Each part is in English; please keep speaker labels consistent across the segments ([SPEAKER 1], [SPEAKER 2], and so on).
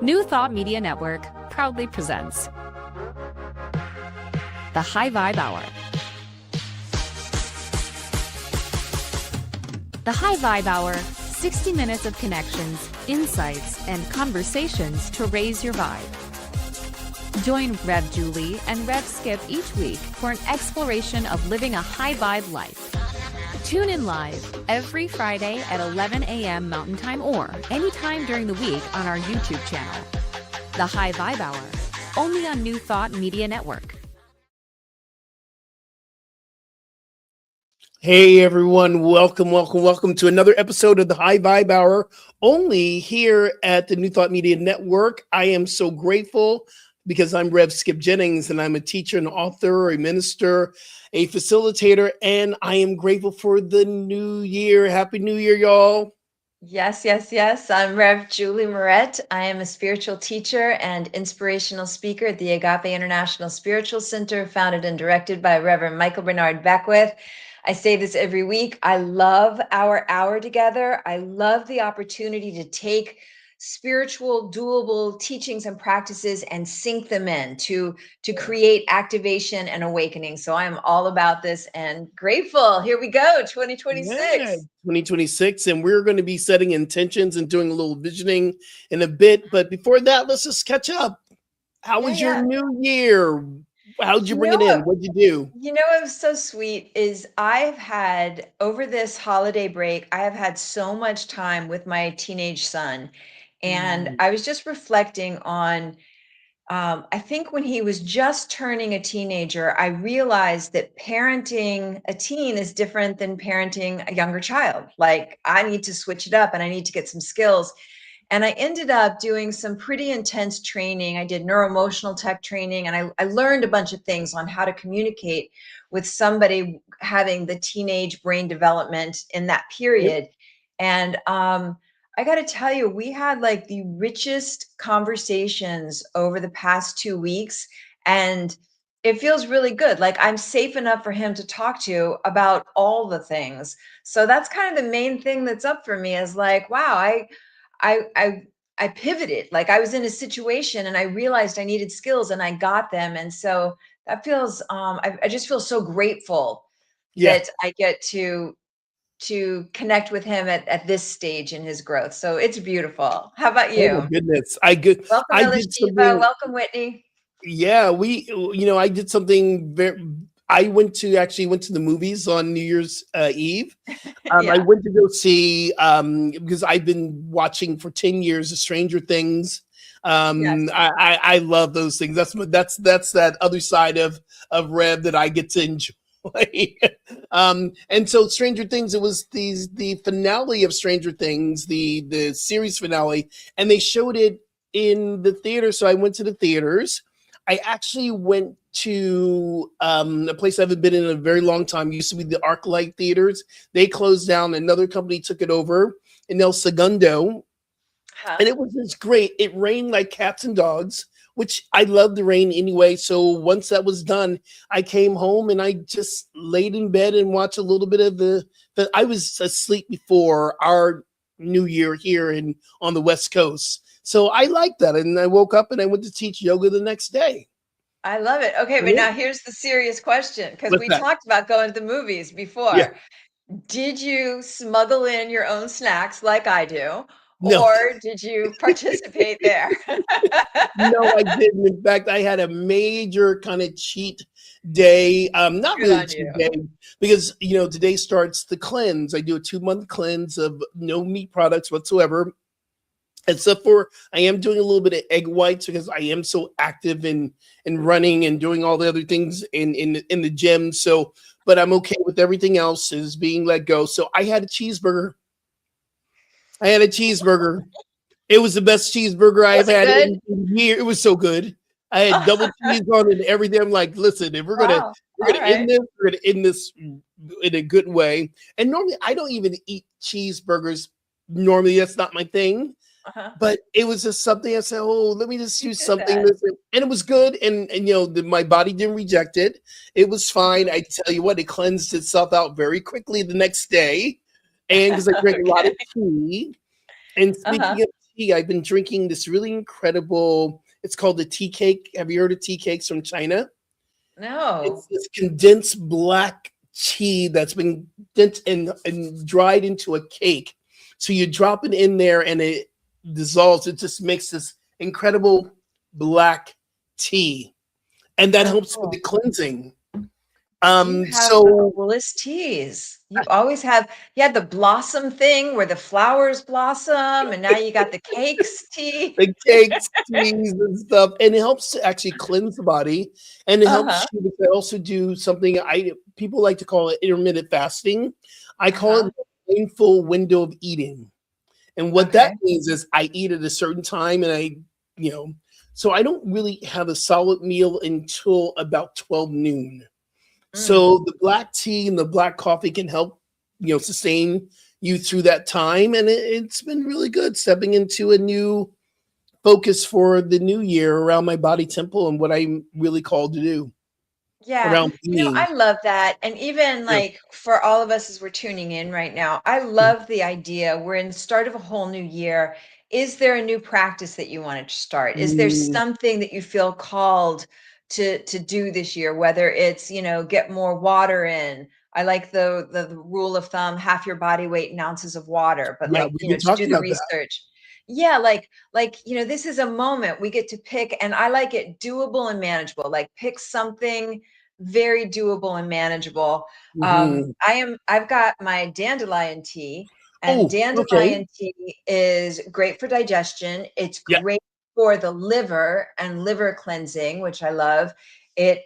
[SPEAKER 1] New Thought Media Network proudly presents the High Vibe Hour. The High Vibe Hour, 60 minutes of connections, insights, and conversations to raise your vibe. Join Rev Julie and Rev Skip each week for an exploration of living a high vibe life. Tune in live every Friday at 11 a.m. Mountain Time or anytime during the week on our YouTube channel. The High Vibe Hour, only on New Thought Media Network.
[SPEAKER 2] Hey everyone, welcome to another episode of the High Vibe Hour, only here at the New Thought Media Network. I am so grateful because I'm Rev Skip Jennings and I'm a teacher, an author, a minister, a facilitator, and I am grateful for the new year. Happy New Year, y'all.
[SPEAKER 3] Yes. I'm Rev Julie Moret. I am a spiritual teacher and inspirational speaker at the Agape International Spiritual Center, founded and directed by Reverend Michael Bernard Beckwith. I say this every week. I love our hour together. I love the opportunity to take spiritual, doable teachings and practices and sink them in to create activation and awakening. So I am all about this and grateful. Here we go, 2026.
[SPEAKER 2] Yeah, 2026, and we're going to be setting intentions and doing a little visioning in a bit. But before that, let's just catch up. How was your new year? How'd you bring it in? What'd you do?
[SPEAKER 3] You know, what was so sweet is I've had, over this holiday break, I have had so much time with my teenage son. And I was just reflecting on, I think when he was just turning a teenager, I realized that parenting a teen is different than parenting a younger child. Like, I need to switch it up and I need to get some skills. And I ended up doing some pretty intense training. I did neuroemotional tech training, and I learned a bunch of things on how to communicate with somebody having the teenage brain development in that period. And I got to tell you, we had like the richest conversations over the past 2 weeks, and it feels really good. Like, I'm safe enough for him to talk to about all the things. So that's kind of the main thing that's up for me, is like, wow, I pivoted. Like, I was in a situation and I realized I needed skills and I got them. And so that feels, I just feel so grateful that I get to connect with him at this stage in his growth. So it's beautiful. How about you?
[SPEAKER 2] Oh my goodness.
[SPEAKER 3] Welcome, Elishiva. Welcome, Whitney.
[SPEAKER 2] Yeah, I did something I went to the movies on New Year's Eve. I went to go see, because I've been watching for 10 years of Stranger Things. I love those things. That's that other side of Rev that I get to enjoy. And so Stranger Things, it was the finale of Stranger Things, the series finale, and they showed it in the theater. So I went to the theaters. I actually went to a place I haven't been in a very long time. It used to be the ArcLight Theaters. They closed down. Another company took it over in El Segundo. And it was just great. It rained like cats and dogs, which I love the rain anyway. So once that was done, I came home and I just laid in bed and watched a little bit of I was asleep before our New Year here on the West Coast. So I liked that. And I woke up and I went to teach yoga the next day.
[SPEAKER 3] I love it. Okay, but now here's the serious question, because we talked about going to the movies before.
[SPEAKER 2] Yeah.
[SPEAKER 3] Did you smuggle in your own snacks like I do?
[SPEAKER 2] No.
[SPEAKER 3] Or did you participate there?
[SPEAKER 2] No, I didn't. In fact, I had a major kind of cheat day. Not
[SPEAKER 3] Good
[SPEAKER 2] really
[SPEAKER 3] on
[SPEAKER 2] cheat
[SPEAKER 3] you.
[SPEAKER 2] day, because today starts the cleanse. I do a 2-month cleanse of no meat products whatsoever. Except for I am doing a little bit of egg whites because I am so active in running and doing all the other things in the gym. So, but I'm okay with everything else is being let go. So I had a cheeseburger. It was the best cheeseburger I've had in years. It was so good. I had double cheese on it and everything. I'm like, listen, if we're gonna end this, we're gonna end this in a good way. And normally I don't even eat cheeseburgers. Normally that's not my thing. But it was just something I said, oh, let me just do something. And it was good. And my body didn't reject it. It was fine. I tell you what, it cleansed itself out very quickly the next day. And because I drank a lot of tea. And speaking of tea, I've been drinking this really incredible. It's called the tea cake. Have you heard of tea cakes from China? It's
[SPEAKER 3] No.
[SPEAKER 2] this condensed black tea that's been condensed and dried into a cake. So you drop it in there and it dissolves. It just makes this incredible black tea, and that
[SPEAKER 3] Oh,
[SPEAKER 2] helps with
[SPEAKER 3] cool.
[SPEAKER 2] the cleansing.
[SPEAKER 3] You have the
[SPEAKER 2] So
[SPEAKER 3] coolest teas. You always have you had the blossom thing where the flowers blossom, and now you got the cakes tea.
[SPEAKER 2] the cakes, teas, and stuff, and it helps to actually cleanse the body, and it
[SPEAKER 3] Uh-huh.
[SPEAKER 2] helps you to also do something I people like to call it intermittent fasting. I call
[SPEAKER 3] Uh-huh.
[SPEAKER 2] it the mindful window of eating. And what that
[SPEAKER 3] Okay.
[SPEAKER 2] means is I eat at a certain time and you know, so I don't really have a solid meal until about 12 noon.
[SPEAKER 3] Mm.
[SPEAKER 2] So the black tea and the black coffee can help, sustain you through that time. And it's been really good stepping into a new focus for the new year around my body temple and what I'm really called to do
[SPEAKER 3] Yeah.
[SPEAKER 2] around being.
[SPEAKER 3] I love that. And even
[SPEAKER 2] Yeah.
[SPEAKER 3] like for all of us as we're tuning in right now, I love the idea. We're in the start of a whole new year. Is there a new practice that you want to start? Is there
[SPEAKER 2] Mm,
[SPEAKER 3] something that you feel called to do this year? Whether it's, get more water in. I like the rule of thumb, half your body weight in ounces of water, but
[SPEAKER 2] yeah,
[SPEAKER 3] like,
[SPEAKER 2] we've been
[SPEAKER 3] to do
[SPEAKER 2] talking
[SPEAKER 3] the
[SPEAKER 2] about that.
[SPEAKER 3] research. Yeah, this is a moment we get to pick, and I like it doable and manageable. Like pick something very doable and manageable.
[SPEAKER 2] Mhm.
[SPEAKER 3] I've got my dandelion tea, and
[SPEAKER 2] Oh, okay.
[SPEAKER 3] dandelion tea is great for digestion. It's
[SPEAKER 2] Yeah.
[SPEAKER 3] great for the liver and liver cleansing, which I love. It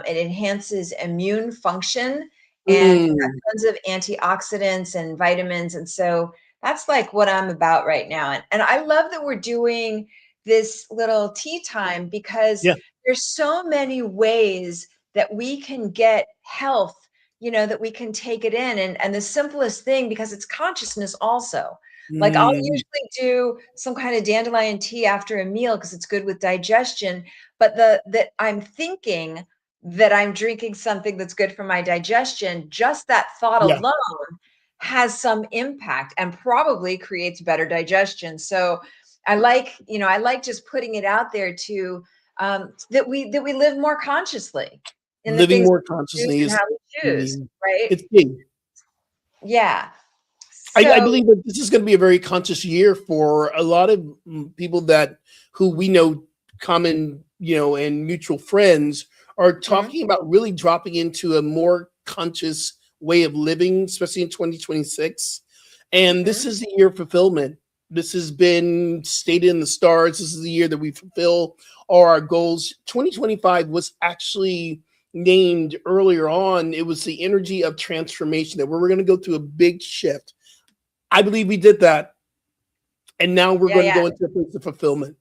[SPEAKER 3] enhances immune function, and it's got
[SPEAKER 2] Mm,
[SPEAKER 3] tons of antioxidants and vitamins. And so that's like what I'm about right now. And I love that we're doing this little tea time because
[SPEAKER 2] yeah.
[SPEAKER 3] there's so many ways that we can get health, that we can take it in. And the simplest thing, because it's consciousness also. Like I'll
[SPEAKER 2] Mm,
[SPEAKER 3] usually do some kind of dandelion tea after a meal because it's good with digestion. But that I'm thinking that I'm drinking something that's good for my digestion, just that thought
[SPEAKER 2] yeah.
[SPEAKER 3] alone has some impact and probably creates better digestion. So I like just putting it out there to that we live more consciously in the
[SPEAKER 2] Living
[SPEAKER 3] things
[SPEAKER 2] more
[SPEAKER 3] we choose
[SPEAKER 2] consciously
[SPEAKER 3] and
[SPEAKER 2] is
[SPEAKER 3] how we choose,
[SPEAKER 2] key.
[SPEAKER 3] right?
[SPEAKER 2] It's key.
[SPEAKER 3] Yeah.
[SPEAKER 2] I
[SPEAKER 3] So
[SPEAKER 2] believe that this is going to be a very conscious year for a lot of people that who we know, common, and mutual friends are
[SPEAKER 3] mhm,
[SPEAKER 2] talking about really dropping into a more conscious way of living, especially in 2026. And this
[SPEAKER 3] mhm.
[SPEAKER 2] is the year of fulfillment. This has been stated in the stars. This is the year that we fulfill all our goals. 2025 was actually named earlier on. It was the energy of transformation that we're going to go through a big shift. I believe we did that, and now we're
[SPEAKER 3] Yeah,
[SPEAKER 2] going to
[SPEAKER 3] yeah.
[SPEAKER 2] go into a place of fulfillment.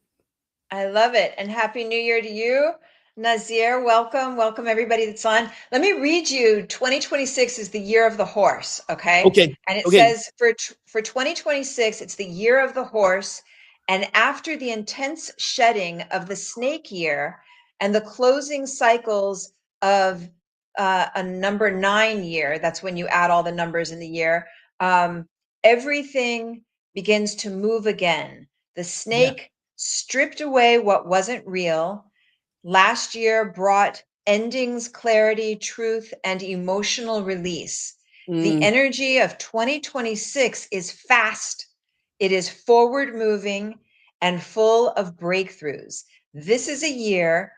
[SPEAKER 3] I love it. And Happy New Year to you, Nazir. Welcome. Welcome everybody that's on. Let me read you 2026 is the year of the horse, okay?
[SPEAKER 2] Okay,
[SPEAKER 3] And it
[SPEAKER 2] okay,
[SPEAKER 3] says for 2026 it's the year of the horse, and after the intense shedding of the snake year and the closing cycles of a number 9 year, that's when you add all the numbers in the year, everything begins to move again. The
[SPEAKER 2] yeah,
[SPEAKER 3] snake stripped away what wasn't real. Last year brought endings, clarity, truth, and emotional release. The
[SPEAKER 2] mm,
[SPEAKER 3] energy of 2026 is fast, it is forward moving, and full of breakthroughs. This is a year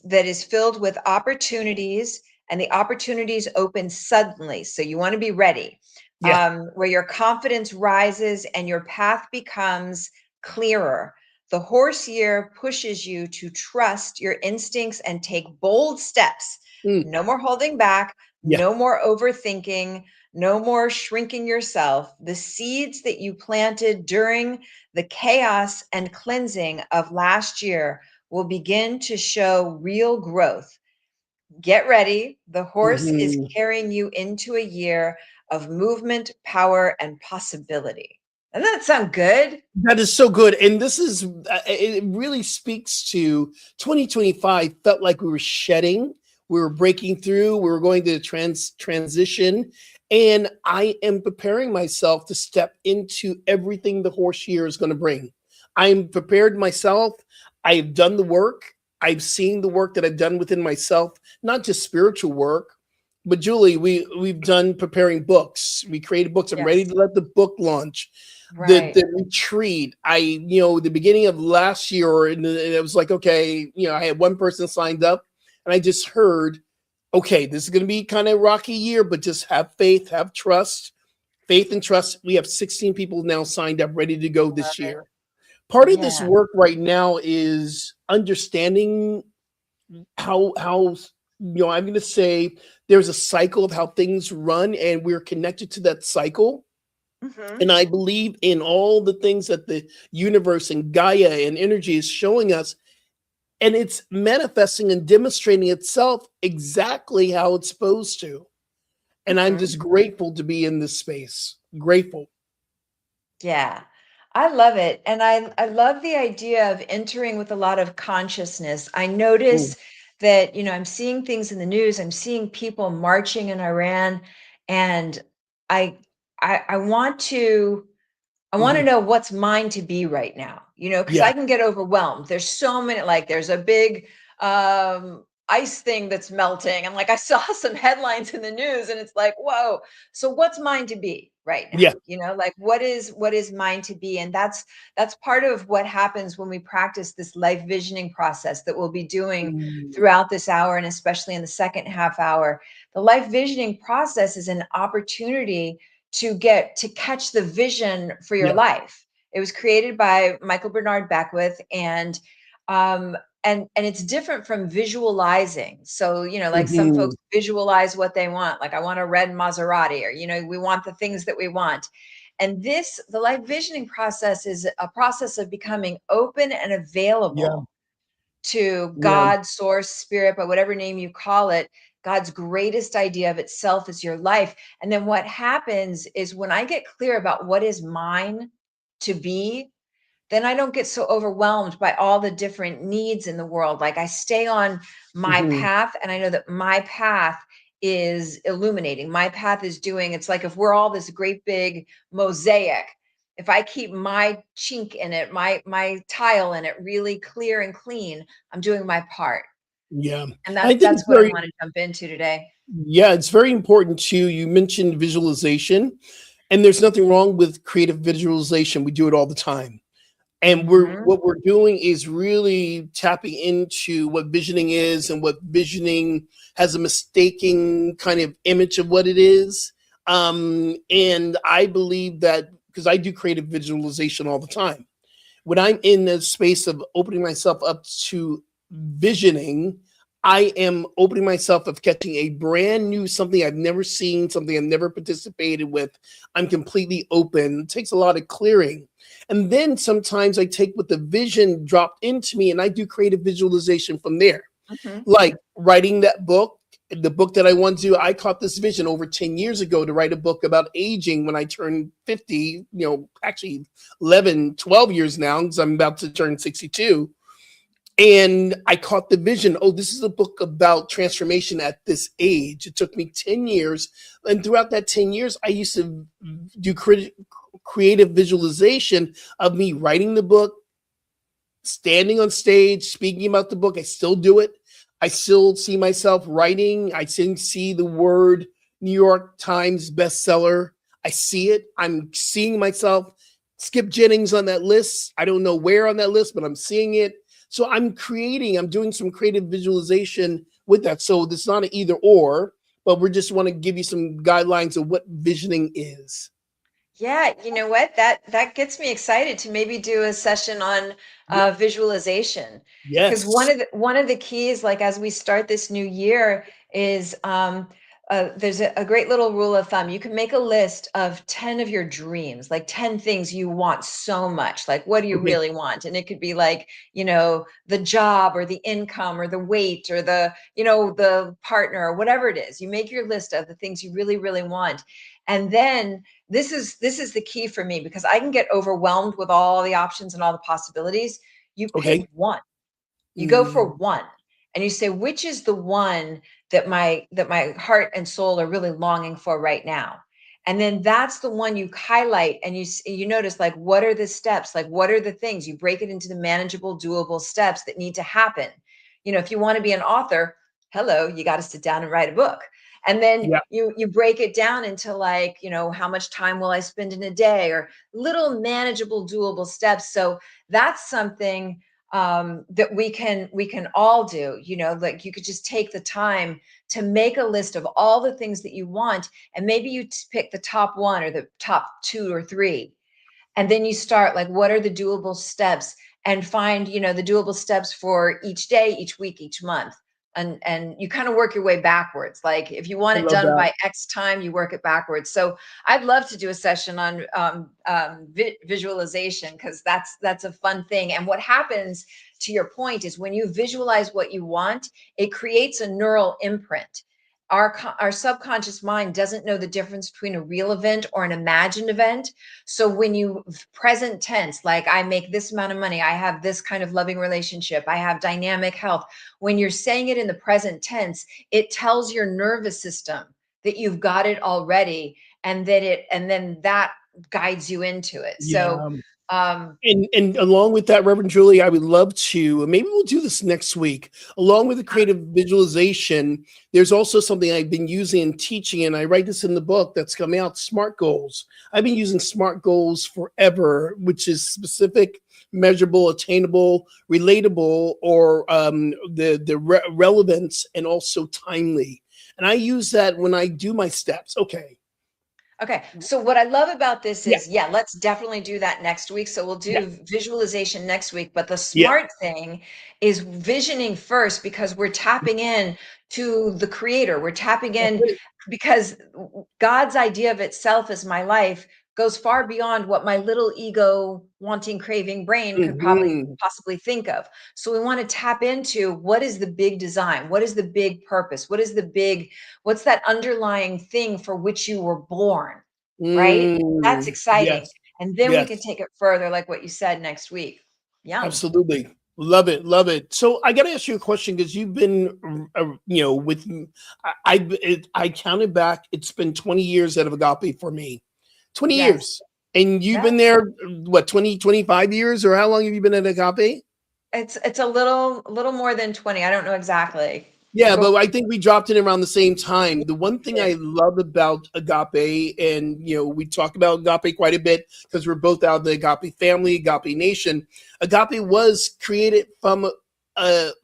[SPEAKER 3] that is filled with opportunities, and the opportunities open suddenly. So you want to be ready,
[SPEAKER 2] yeah,
[SPEAKER 3] where your confidence rises and your path becomes clearer. The horse year pushes you to trust your instincts and take bold steps.
[SPEAKER 2] mm,
[SPEAKER 3] No more holding back,
[SPEAKER 2] yeah,
[SPEAKER 3] no more overthinking, no more shrinking yourself. The seeds that you planted during the chaos and cleansing of last year will begin to show real growth. Get ready. The horse is
[SPEAKER 2] mhm.
[SPEAKER 3] carrying you into a year of movement, power, and possibility. Doesn't that sound good?
[SPEAKER 2] That is so good, and this is it really speaks to 2025 felt like we were shedding. We were breaking through. We were going to transition. And I am preparing myself to step into everything the horse year is going to bring. I'm prepared myself. I've done the work. I've seen the work that I've done within myself, not just spiritual work, but Julie, we've done preparing books. We created books. I'm ready
[SPEAKER 3] Yes.
[SPEAKER 2] to let the book launch.
[SPEAKER 3] Right.
[SPEAKER 2] The retreat. The beginning of last year, and it was like, okay, I had one person signed up, and I just heard, okay, this is going to be kind of a rocky year, but just have faith, have trust, faith and trust. We have 16 people now signed up, ready to go
[SPEAKER 3] Love
[SPEAKER 2] this
[SPEAKER 3] it.
[SPEAKER 2] year. Part of this
[SPEAKER 3] Yeah.
[SPEAKER 2] work right now is understanding how I'm going to say there's a cycle of how things run, and we're connected to that cycle.
[SPEAKER 3] Mhm.
[SPEAKER 2] And I believe in all the things that the universe and Gaia and energy is showing us, and it's manifesting and demonstrating itself exactly how it's supposed to. And I'm
[SPEAKER 3] Mhm.
[SPEAKER 2] just grateful to be in this space. Grateful.
[SPEAKER 3] Yeah. I love it. And I love the idea of entering with a lot of consciousness. I
[SPEAKER 2] Mm,
[SPEAKER 3] notice that, I'm seeing things in the news. I'm seeing people marching in Iran, and I I want to I want to
[SPEAKER 2] mhm.
[SPEAKER 3] know what's mine to be right now, because
[SPEAKER 2] Yeah.
[SPEAKER 3] I can get overwhelmed. There's so many, like there's a big ice thing that's melting. And like I saw some headlines in the news, and it's like, whoa. So what's mine to be right now?
[SPEAKER 2] Yeah.
[SPEAKER 3] Like what is mine to be? And that's part of what happens when we practice this life visioning process that we'll be doing
[SPEAKER 2] Mm,
[SPEAKER 3] throughout this hour, and especially in the second half hour. The life visioning process is an opportunity to catch the vision for your
[SPEAKER 2] yeah.
[SPEAKER 3] life. It was created by Michael Bernard Beckwith, and um, and it's different from visualizing. So, like some folks
[SPEAKER 2] Mhm.
[SPEAKER 3] visualize what they want, like I want a red Maserati, or we want the things that we want. And the life visioning process is a process of becoming open and
[SPEAKER 2] Yeah.
[SPEAKER 3] available to
[SPEAKER 2] Yeah.
[SPEAKER 3] God, source, spirit, by whatever name you call it. God's greatest idea of itself is your life. And then what happens is when I get clear about what is mine to be, then I don't get so overwhelmed by all the different needs in the world. Like I stay on my
[SPEAKER 2] Mhm.
[SPEAKER 3] path, and I know that my path is illuminating. My path is doing, it's like if we're all this great big mosaic, if I keep my chink in it, my tile in it really clear and clean, I'm doing my part.
[SPEAKER 2] Yeah.
[SPEAKER 3] And
[SPEAKER 2] I think
[SPEAKER 3] that's
[SPEAKER 2] it's
[SPEAKER 3] what I
[SPEAKER 2] very,
[SPEAKER 3] want to jump into today.
[SPEAKER 2] yeah, it's very important too. You mentioned visualization, and there's nothing wrong with creative visualization. We do it all the time. And
[SPEAKER 3] Mhm.
[SPEAKER 2] what we're doing is really tapping into what visioning is, and what visioning has a mistaken kind of image of what it is. And I believe that because I do creative visualization all the time, when I'm in the space of opening myself up to visioning, I am opening myself of catching a brand new something I've never seen, something I've never participated with. I'm completely open. It takes a lot of clearing. And then sometimes I take what the vision dropped into me, and I do creative visualization from there.
[SPEAKER 3] Mhm.
[SPEAKER 2] Like writing that book, the book that I want to do. I caught this vision over 10 years ago to write a book about aging when I turned 50, actually 11, 12 years now, because I'm about to turn 62. And I caught the vision. Oh, this is a book about transformation at this age. It took me 10 years. And throughout that 10 years, I used to do creative visualization of me writing the book, standing on stage, speaking about the book. I still do it. I still see myself writing. I still see the word New York Times bestseller. I see it. I'm seeing myself. Skip Jennings on that list. I don't know where on that list, but I'm seeing it. So I'm doing some creative visualization with that. So it's not an either or, but we just want to give you some guidelines of what visioning is.
[SPEAKER 3] Yeah, you know what? That gets me excited to maybe do a session on
[SPEAKER 2] Yeah.
[SPEAKER 3] visualization. Because one
[SPEAKER 2] Yes.
[SPEAKER 3] of the keys, like as we start this new year, is there's a great little rule of thumb. You can make a list of 10 of your dreams, like 10 things you want so much. Like, what do you
[SPEAKER 2] Okay.
[SPEAKER 3] really want? And it could be like, the job or the income or the weight or the partner or whatever it is. You make your list of the things you really, really want. And then this is the key for me, because I can get overwhelmed with all the options and all the possibilities. You pick
[SPEAKER 2] Okay.
[SPEAKER 3] one. You go for
[SPEAKER 2] Mm,
[SPEAKER 3] one. and you say, which is the one that my heart and soul are really longing for right now? And then that's the one you highlight, and you notice, like, what are the steps? Like, what are the things? You break it into the manageable, doable steps that need to happen. If you want to be an author, hello, you got to sit down and write a book. And then
[SPEAKER 2] Yeah,
[SPEAKER 3] you break it down into, like, how much time will I spend in a day, or little manageable, doable steps. So that's something that we can all do. Like, you could just take the time to make a list of all the things that you want, and maybe you pick the top one or the top two or three, and then you start, like, what are the doable steps, and find the doable steps for each day, each week, each month. And you kind of work your way backwards. Like, if you want
[SPEAKER 2] I
[SPEAKER 3] it
[SPEAKER 2] love
[SPEAKER 3] done
[SPEAKER 2] that.
[SPEAKER 3] by X time, you work it backwards. So I'd love to do a session on visualization, because that's a fun thing. And what happens, to your point, is when you visualize what you want, it creates a neural imprint. Our subconscious mind doesn't know the difference between a real event or an imagined event. So when you present tense, like, I make this amount of money, I have this kind of loving relationship, I have dynamic health. When you're saying it in the present tense, it tells your nervous system that you've got it already, and then that guides you into it. So
[SPEAKER 2] Yeah.
[SPEAKER 3] um
[SPEAKER 2] And along with that, Reverend Julie, I would love to, maybe we'll do this next week. Along with the creative visualization, there's also something I've been using and teaching, and I write this in the book that's coming out, SMART goals. I've been using SMART goals forever, which is specific, measurable, attainable, relatable, or the relevance, and also timely. And I use that when I do my steps. Okay.
[SPEAKER 3] Okay. So what I love about this
[SPEAKER 2] Yeah.
[SPEAKER 3] is, yeah, let's definitely do that next week. So we'll
[SPEAKER 2] Yeah.
[SPEAKER 3] do visualization next week. But the
[SPEAKER 2] Yeah.
[SPEAKER 3] smart thing is visioning first, because we're tapping in to the creator. We're tapping
[SPEAKER 2] That's
[SPEAKER 3] in
[SPEAKER 2] it.
[SPEAKER 3] because God's idea of itself as my life goes far beyond what my little ego wanting, craving brain could probably
[SPEAKER 2] Mhm.
[SPEAKER 3] possibly think of. So we want to tap into, what is the big design? What is the big purpose? What's that underlying thing for which you were born, right? That's exciting.
[SPEAKER 2] Yes.
[SPEAKER 3] And then we can
[SPEAKER 2] Yes.
[SPEAKER 3] take it further, like what you said, next week. Yum.
[SPEAKER 2] Absolutely. Love it. Love it. So I got to ask you a question, because you've been, with, I counted back. It's been 20 years out of Agape for me. 20
[SPEAKER 3] Yes.
[SPEAKER 2] years. And you've
[SPEAKER 3] Yeah.
[SPEAKER 2] been there, what, 20, 25 years? Or how long have you been at Agape?
[SPEAKER 3] It's a little more than 20. I don't know exactly.
[SPEAKER 2] Yeah,
[SPEAKER 3] Go
[SPEAKER 2] but
[SPEAKER 3] for
[SPEAKER 2] I think we dropped in around the same time. The one thing
[SPEAKER 3] it.
[SPEAKER 2] I love about Agape, and we talk about Agape quite a bit because we're both out of the Agape family, Agape Nation. Agape was created from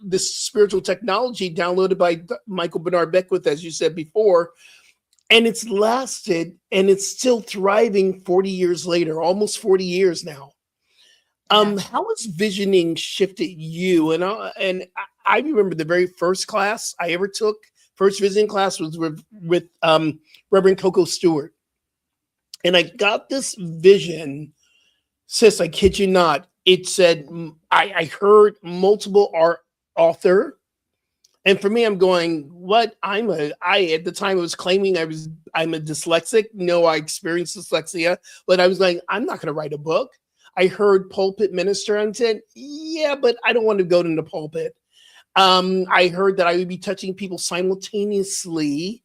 [SPEAKER 2] this spiritual technology downloaded by Michael Bernard Beckwith, as you said before, and it's lasted, and it's still thriving 40 years later, almost 40 years now.
[SPEAKER 3] Yeah.
[SPEAKER 2] How has visioning shifted you? And I remember the very first class I ever took, first visioning class was with Reverend Coco Stewart. And I got this vision, sis, I kid you not. It said, I heard multiple art author. And for me, I'm going, what? At the time I was claiming I'm a dyslexic. No, I experienced dyslexia, but I was like, I'm not going to write a book. I heard pulpit minister and said, yeah, but I don't want to go to the pulpit. I heard that I would be touching people simultaneously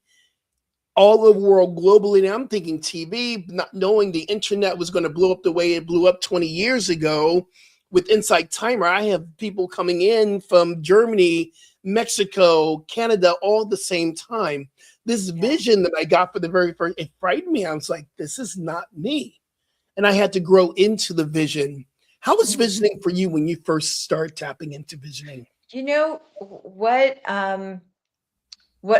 [SPEAKER 2] all over the world globally. And I'm thinking TV, not knowing the internet was going to blow up the way it blew up 20 years ago with Insight Timer. I have people coming in from Germany, Mexico, Canada, all at the same time. This
[SPEAKER 3] Yeah.
[SPEAKER 2] vision that I got for the very first, it frightened me. I was like, this is not me. And I had to grow into the vision. How was
[SPEAKER 3] Mm.
[SPEAKER 2] visioning for you when you first started tapping into visioning?
[SPEAKER 3] You know what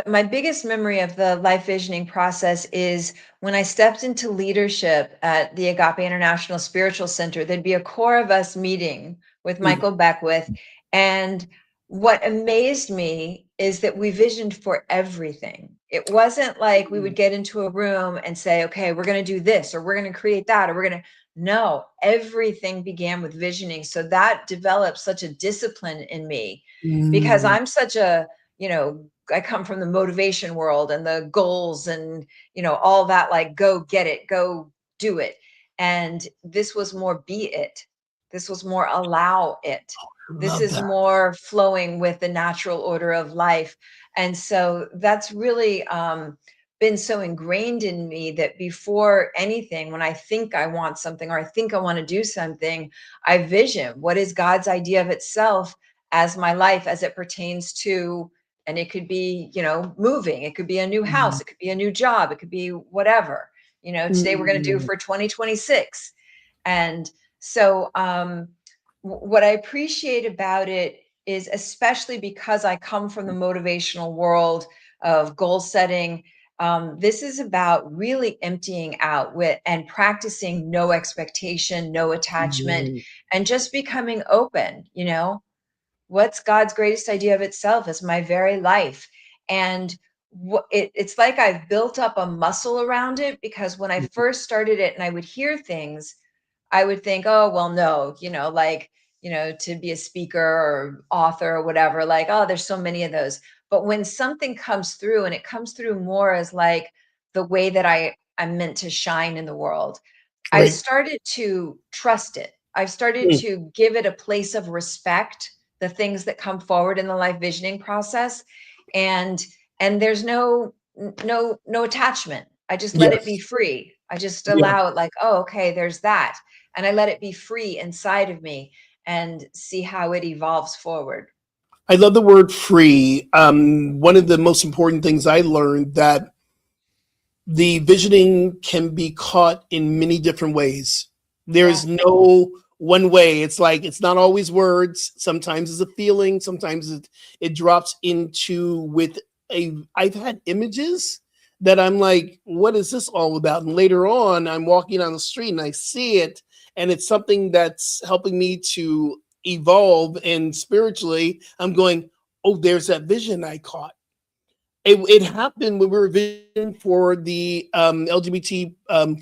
[SPEAKER 3] my biggest memory of the life visioning process is when I stepped into leadership at the Agape International Spiritual Center. There'd be a core of us meeting with
[SPEAKER 2] Mm,
[SPEAKER 3] Michael Beckwith. And what amazed me is that we visioned for everything. It wasn't like we would get into a room and say, okay, we're going to do this, or we're going to create that, or we're going to, no, everything began with visioning. So that developed such a discipline in me, because
[SPEAKER 2] mm,
[SPEAKER 3] I'm such a, you know, I come from the motivation world and the goals and, all that, like, go get it, go do it. And this was more be it. This was more allow it. This
[SPEAKER 2] Love
[SPEAKER 3] is
[SPEAKER 2] that.
[SPEAKER 3] more flowing with the natural order of life. And so that's really been so ingrained in me that before anything, when I think I want something or I think I want to do something, I vision what is God's idea of itself as my life as it pertains to, and it could be, moving, it could be a new
[SPEAKER 2] Mhm.
[SPEAKER 3] house, it could be a new job, it could be whatever, today we're going to do
[SPEAKER 2] Mm.
[SPEAKER 3] for 2026. And so, what I appreciate about it is, especially because I come from the motivational world of goal setting, this is about really emptying out with and practicing no expectation, no attachment,
[SPEAKER 2] Mhm.
[SPEAKER 3] and just becoming open. What's God's greatest idea of itself is my very life. And it's like I've built up a muscle around it, because when I
[SPEAKER 2] Mhm.
[SPEAKER 3] first started it and I would hear things, I would think, oh, well, no, like, to be a speaker or author or whatever, like, oh, there's so many of those. But when something comes through, and it comes through more as like the way that I'm meant to shine in the world, I
[SPEAKER 2] Right.
[SPEAKER 3] started to trust it. I've started
[SPEAKER 2] Mm.
[SPEAKER 3] to give it a place of respect, the things that come forward in the life visioning process. And there's no attachment. I just let it be
[SPEAKER 2] Yes.
[SPEAKER 3] free. I just
[SPEAKER 2] Yeah.
[SPEAKER 3] allow it, like, oh, okay, there's that. And I let it be free inside of me and see how it evolves forward.
[SPEAKER 2] I love the word free. One of the most important things I learned that the visioning can be caught in many different ways.
[SPEAKER 3] Yeah.
[SPEAKER 2] There's no one way. It's like it's not always words. Sometimes it's a feeling. Sometimes it drops into with a. I've had images that I'm like, what is this all about? And later on, I'm walking on the street and I see it, and it's something that's helping me to evolve. And spiritually, I'm going, oh, there's that vision I caught. It happened when we were visiting for the LGBT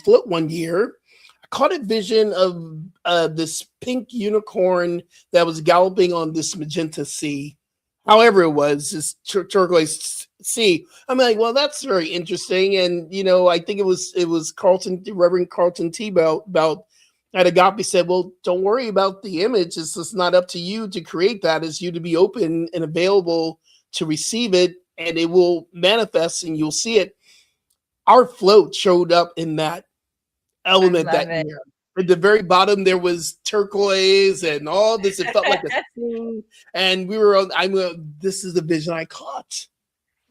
[SPEAKER 2] float one year. I caught a vision of this pink unicorn that was galloping on this magenta sea. However, it was this turquoise sea. I'm like, well, that's very interesting. And I think it was Carlton, Reverend Carlton Tebow about at Agape said, well, don't worry about the image. It's just not up to you to create that. It's you to be open and available to receive it, and it will manifest and you'll see it. Our float showed up in that
[SPEAKER 3] I
[SPEAKER 2] element that
[SPEAKER 3] love it.
[SPEAKER 2] year. At the very bottom, there was turquoise and all this. It felt like a scene, and we were on. This is the vision I caught.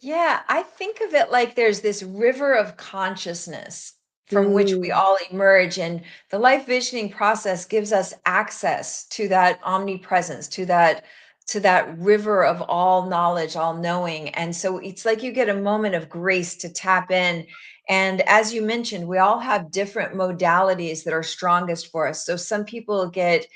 [SPEAKER 3] Yeah, I think of it like there's this river of consciousness from which we
[SPEAKER 2] Mm,
[SPEAKER 3] all emerge. And the life visioning process gives us access to that omnipresence, to that river of all knowledge, all knowing. And so it's like you get a moment of grace to tap in. And as you mentioned, we all have different modalities that are strongest for us. So some people get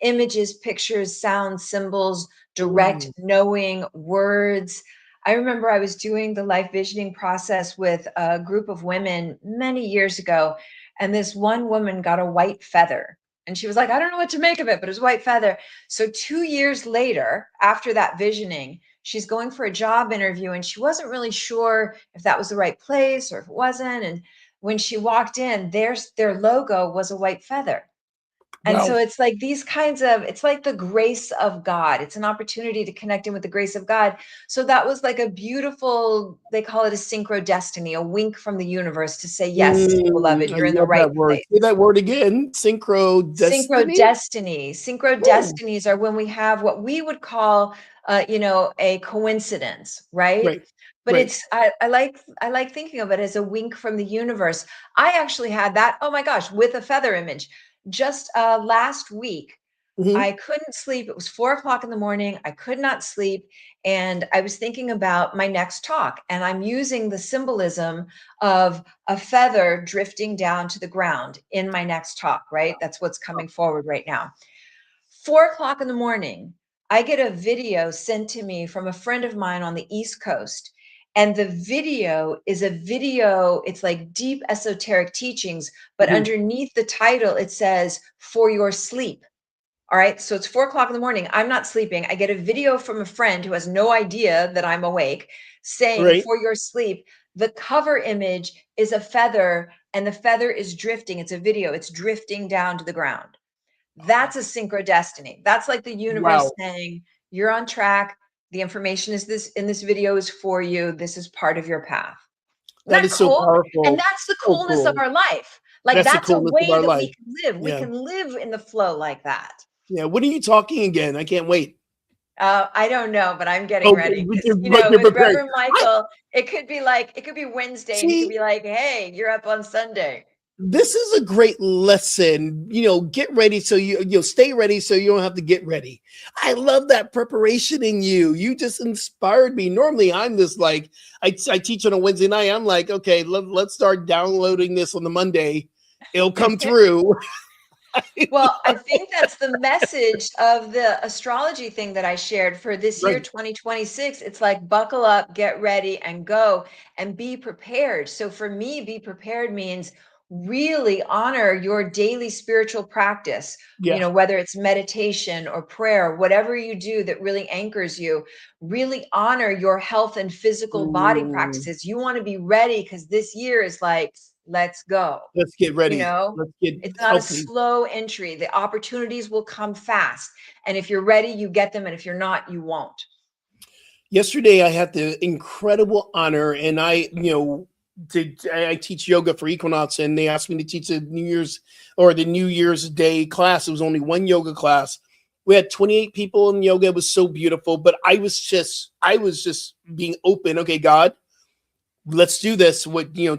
[SPEAKER 3] images, pictures, sounds, symbols, direct
[SPEAKER 2] mm,
[SPEAKER 3] knowing, words. I remember I was doing the life visioning process with a group of women many years ago, and this one woman got a white feather. And she was like, I don't know what to make of it, but it was a white feather. So 2 years later, after that visioning, she's going for a job interview, and she wasn't really sure if that was the right place or if it wasn't. And when she walked in, their logo was a white feather. And
[SPEAKER 2] wow.
[SPEAKER 3] so it's like these kinds of, it's like the grace of God. It's an opportunity to connect in with the grace of God. So that was like a beautiful, they call it a synchro destiny, a wink from the universe to say, yes, beloved,
[SPEAKER 2] I
[SPEAKER 3] you're in the
[SPEAKER 2] love
[SPEAKER 3] right
[SPEAKER 2] that word.
[SPEAKER 3] place.
[SPEAKER 2] Say that word again. Synchro
[SPEAKER 3] Synchro
[SPEAKER 2] destiny.
[SPEAKER 3] destinies. Synchro
[SPEAKER 2] Oh,
[SPEAKER 3] destinies are when we have what we would call, a coincidence, right?
[SPEAKER 2] right,
[SPEAKER 3] But
[SPEAKER 2] right.
[SPEAKER 3] I like thinking of it as a wink from the universe. I actually had that. Oh my gosh, with a feather image. Just last week,
[SPEAKER 2] Hmm.
[SPEAKER 3] I couldn't sleep. It was 4 o'clock in the morning. I could not sleep. And I was thinking about my next talk. And I'm using the symbolism of a feather drifting down to the ground in my next talk, right? That's what's coming forward right now. 4 o'clock in the morning, I get a video sent to me from a friend of mine on the East Coast. And the video is a video, it's like deep esoteric teachings, but
[SPEAKER 2] Hmm.
[SPEAKER 3] underneath the title, it says, For Your Sleep. All right. So it's 4 o'clock in the morning. I'm not sleeping. I get a video from a friend who has no idea that I'm awake saying,
[SPEAKER 2] Right.
[SPEAKER 3] For your sleep. The cover image is a feather, and the feather is drifting. It's a video, it's drifting down to the ground. That's a synchrodestiny. That's like the universe
[SPEAKER 2] Wow.
[SPEAKER 3] saying, you're on track. The information is this in this video is for you. This is part of your path. Isn't
[SPEAKER 2] That
[SPEAKER 3] that
[SPEAKER 2] is so
[SPEAKER 3] cool? And
[SPEAKER 2] powerful.
[SPEAKER 3] that's the
[SPEAKER 2] So
[SPEAKER 3] coolness of
[SPEAKER 2] cool.
[SPEAKER 3] our life. Like
[SPEAKER 2] That's the
[SPEAKER 3] that's a
[SPEAKER 2] coolness of
[SPEAKER 3] way
[SPEAKER 2] our
[SPEAKER 3] that
[SPEAKER 2] life.
[SPEAKER 3] we can live. We
[SPEAKER 2] Yeah.
[SPEAKER 3] can live in the flow like that.
[SPEAKER 2] Yeah. When are you talking again? I can't wait.
[SPEAKER 3] I don't know, but I'm getting
[SPEAKER 2] Oh,
[SPEAKER 3] ready
[SPEAKER 2] but
[SPEAKER 3] because
[SPEAKER 2] you're
[SPEAKER 3] with
[SPEAKER 2] prepared.
[SPEAKER 3] Reverend Michael, it could be Wednesday, and he could
[SPEAKER 2] See,
[SPEAKER 3] be like, "Hey, you're up on Sunday."
[SPEAKER 2] this is a great lesson. Get ready so you stay ready so you don't have to get ready. I love that preparation in you. You just inspired me. Normally, I'm just like I teach on a Wednesday night. I'm like, okay, let's start downloading this on the Monday. It'll come through.
[SPEAKER 3] Well, I think that's the message of the astrology thing that I shared for this year,
[SPEAKER 2] Right.
[SPEAKER 3] 2026. It's like buckle up, get ready, and go and be prepared. So for me, be prepared means really honor your daily spiritual practice,
[SPEAKER 2] Yeah.
[SPEAKER 3] whether it's meditation or prayer, whatever you do that really anchors you, really honor your health and physical body
[SPEAKER 2] Ooh,
[SPEAKER 3] practices. You want to be ready because this year is like, let's go.
[SPEAKER 2] let's get
[SPEAKER 3] You
[SPEAKER 2] ready.
[SPEAKER 3] know,
[SPEAKER 2] Let's get
[SPEAKER 3] it's not a
[SPEAKER 2] healthy.
[SPEAKER 3] slow entry. The opportunities will come fast. And if you're ready, you get them. And if you're not, you won't.
[SPEAKER 2] Yesterday, I had the incredible honor, and I teach yoga for Equinox, and they asked me to teach the New Year's Day class. It was only one yoga class. We had 28 people in yoga. It was so beautiful, but I was just being open. Okay, God, let's do this.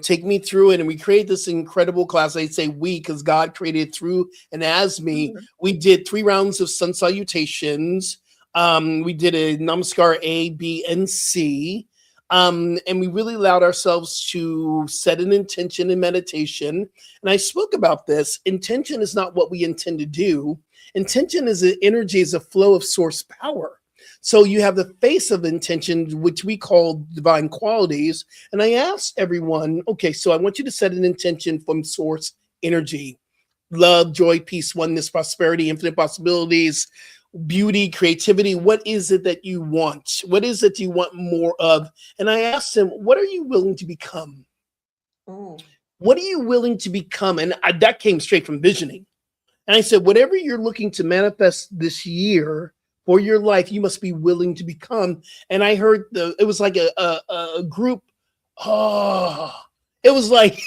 [SPEAKER 2] Take me through it. And we created this incredible class. I say we, because God created it through and as me.
[SPEAKER 3] Mhm.
[SPEAKER 2] We did 3 rounds of sun salutations. We did a namaskar A, B, and C. And we really allowed ourselves to set an intention in meditation. And I spoke about this. Intention is not what we intend to do. Intention is an energy, is a flow of source power. So you have the face of intention, which we call divine qualities. And I asked everyone, okay, so I want you to set an intention from source energy: love, joy, peace, oneness, prosperity, infinite possibilities, beauty, creativity. What is it that you want? What is it you want more of? And I asked them, what are you willing to become?
[SPEAKER 3] Ooh.
[SPEAKER 2] What are you willing to become? And that came straight from visioning. And I said, whatever you're looking to manifest this year for your life, you must be willing to become. And I heard it was like a group. Oh, it was like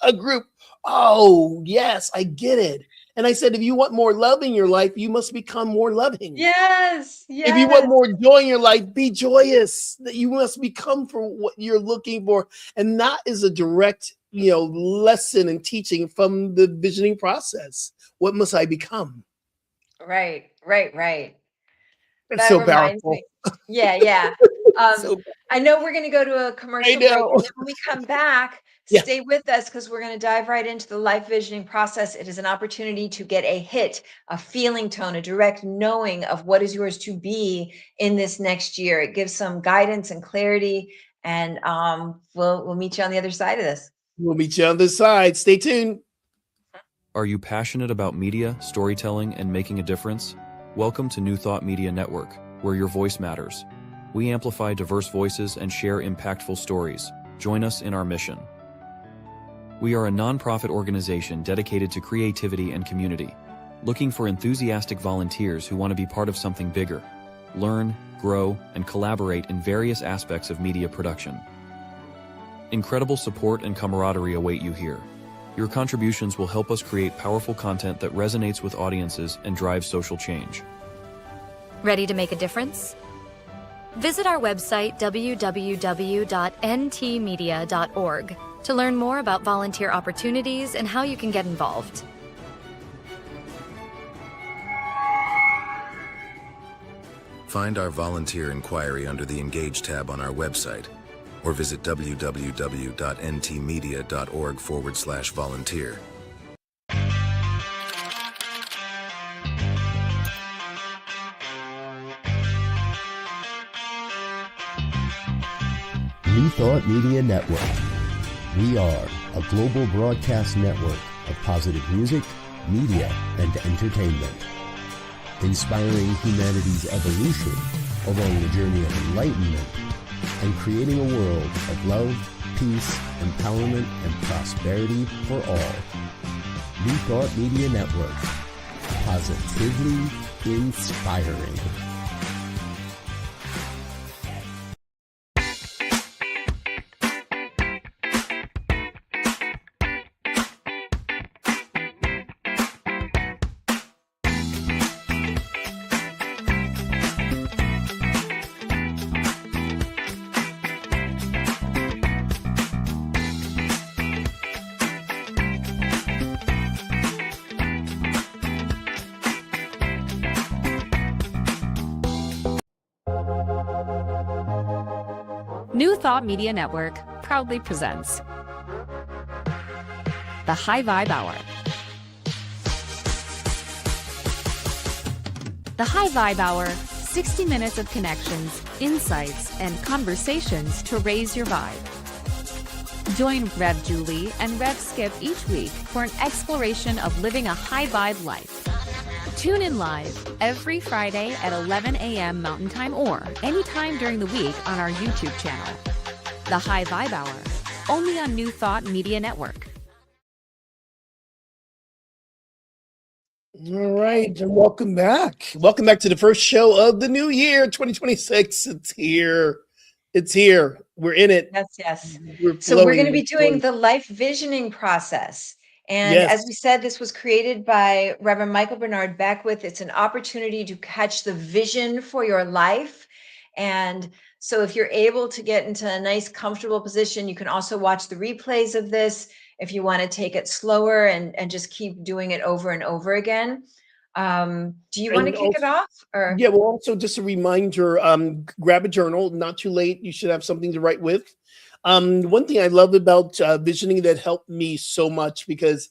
[SPEAKER 2] a group. Oh, yes, I get it. And I said, if you want more love in your life, you must become more loving.
[SPEAKER 3] Yes.
[SPEAKER 2] If you want more joy in your life, be joyous. That you must become for what you're looking for. And that is a direct, lesson and teaching from the visioning process. What must I become?
[SPEAKER 3] Right.
[SPEAKER 2] It's
[SPEAKER 3] That
[SPEAKER 2] so
[SPEAKER 3] reminds
[SPEAKER 2] powerful.
[SPEAKER 3] me. Yeah.
[SPEAKER 2] So
[SPEAKER 3] I know we're going to go to a
[SPEAKER 2] I
[SPEAKER 3] commercial break,
[SPEAKER 2] know.
[SPEAKER 3] and then when we come back,
[SPEAKER 2] Yeah.
[SPEAKER 3] stay with us because we're going to dive right into the life visioning process. It is an opportunity to get a hit, a feeling tone, a direct knowing of what is yours to be in this next year. It gives some guidance and clarity, and we'll meet you on the other side of this.
[SPEAKER 2] We'll meet you on the side. Stay tuned.
[SPEAKER 4] Are you passionate about media, storytelling, and making a difference? Welcome to New Thought Media Network, where your voice matters. We amplify diverse voices and share impactful stories. Join us in our mission. We are a nonprofit organization dedicated to creativity and community, looking for enthusiastic volunteers who want to be part of something bigger. Learn, grow, and collaborate in various aspects of media production. Incredible support and camaraderie await you here. Your contributions will help us create powerful content that resonates with audiences and drives social change.
[SPEAKER 5] Ready to make a difference? Visit our website www.ntmedia.org to learn more about volunteer opportunities and how you can get involved.
[SPEAKER 6] Find our volunteer inquiry under the Engage tab on our website, or visit www.ntmedia.org/volunteer.
[SPEAKER 7] New Thought Media Network. We are a global broadcast network of positive music, media, and entertainment, inspiring humanity's evolution along the journey of enlightenment and creating a world of love, peace, empowerment, and prosperity for all. New Thought Media Network. Positively inspiring.
[SPEAKER 1] New Thought Media Network proudly presents the High Vibe Hour. The High Vibe Hour, 60 minutes of connections, insights, and conversations to raise your vibe. Join Rev Julie and Rev Skip each week for an exploration of living a high vibe life. Tune in live every Friday at 11 a.m. Mountain Time or anytime during the week on our YouTube channel. The High Vibe Hour, only on New Thought Media Network.
[SPEAKER 2] All right, and welcome back. Welcome back to the first show of the new year, 2026. It's here. It's here. We're in it.
[SPEAKER 3] Yes.
[SPEAKER 2] We're
[SPEAKER 3] So we're
[SPEAKER 2] flowing.
[SPEAKER 3] going to be doing the life visioning process. And
[SPEAKER 2] Yes.
[SPEAKER 3] as we said, this was created by Reverend Michael Bernard Beckwith. It's an opportunity to catch the vision for your life. And so if you're able to get into a nice, comfortable position, you can also watch the replays of this if you want to take it slower and just keep doing it over and over again. Do you want to kick it off? Or
[SPEAKER 2] Yeah, well, also just a reminder, grab a journal, not too late. You should have something to write with. One thing I love about visioning that helped me so much, because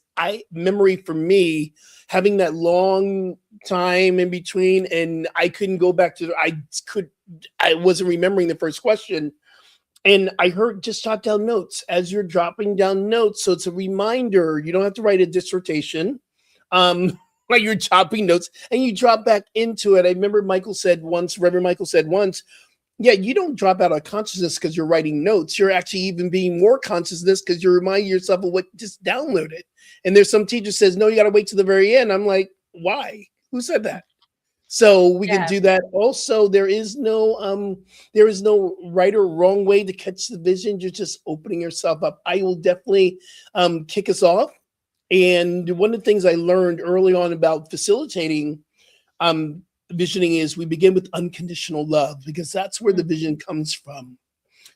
[SPEAKER 2] memory for me, having that long time in between, and I couldn't go back to, I wasn't remembering the first question. And I heard just jot down notes as you're dropping down notes. So it's a reminder. You don't have to write a dissertation. Like you're chopping notes and you drop back into it. I remember Reverend Michael said once, yeah, you don't drop out of consciousness because you're writing notes. You're actually even being more consciousness because you're reminding yourself of what just downloaded. And there's some teacher says, no, you got to wait to the very end. I'm like, why? Who said that? So we can do that. Also, there is no right or wrong way to catch the vision. You're just opening yourself up. I will definitely kick us off. And one of the things I learned early on about facilitating visioning is we begin with unconditional love, because that's where the vision comes from.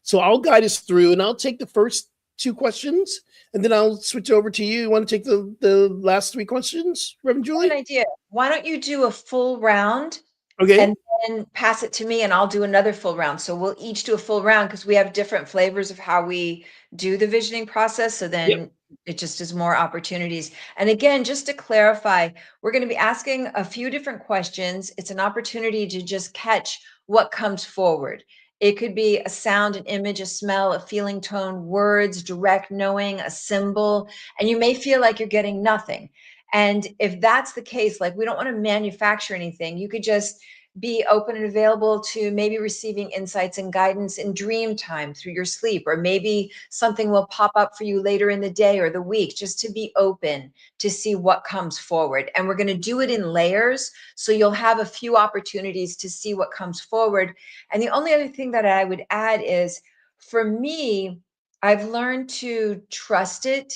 [SPEAKER 2] So I'll guide us through, and I'll take the first two questions, and then I'll switch over to you. You want to take the last three questions, Reverend Julie?
[SPEAKER 3] good idea. Why don't you do a full round?
[SPEAKER 2] Okay.
[SPEAKER 3] And then pass it to me and I'll do another full round. So we'll each do a full round because we have different flavors of how we do the visioning process. So then it just is more opportunities. And again, just to clarify, we're going to be asking a few different questions. It's an opportunity to just catch what comes forward. It could be a sound, an image, a smell, a feeling, tone, words, direct knowing, a symbol, and you may feel like you're getting nothing. And if that's the case, like we don't want to manufacture anything, you could just be open and available to maybe receiving insights and guidance in dream time through your sleep, or maybe something will pop up for you later in the day or the week, just to be open to see what comes forward. And we're going to do it in layers. So you'll have a few opportunities to see what comes forward. And the only other thing that I would add is, for me, I've learned to trust it,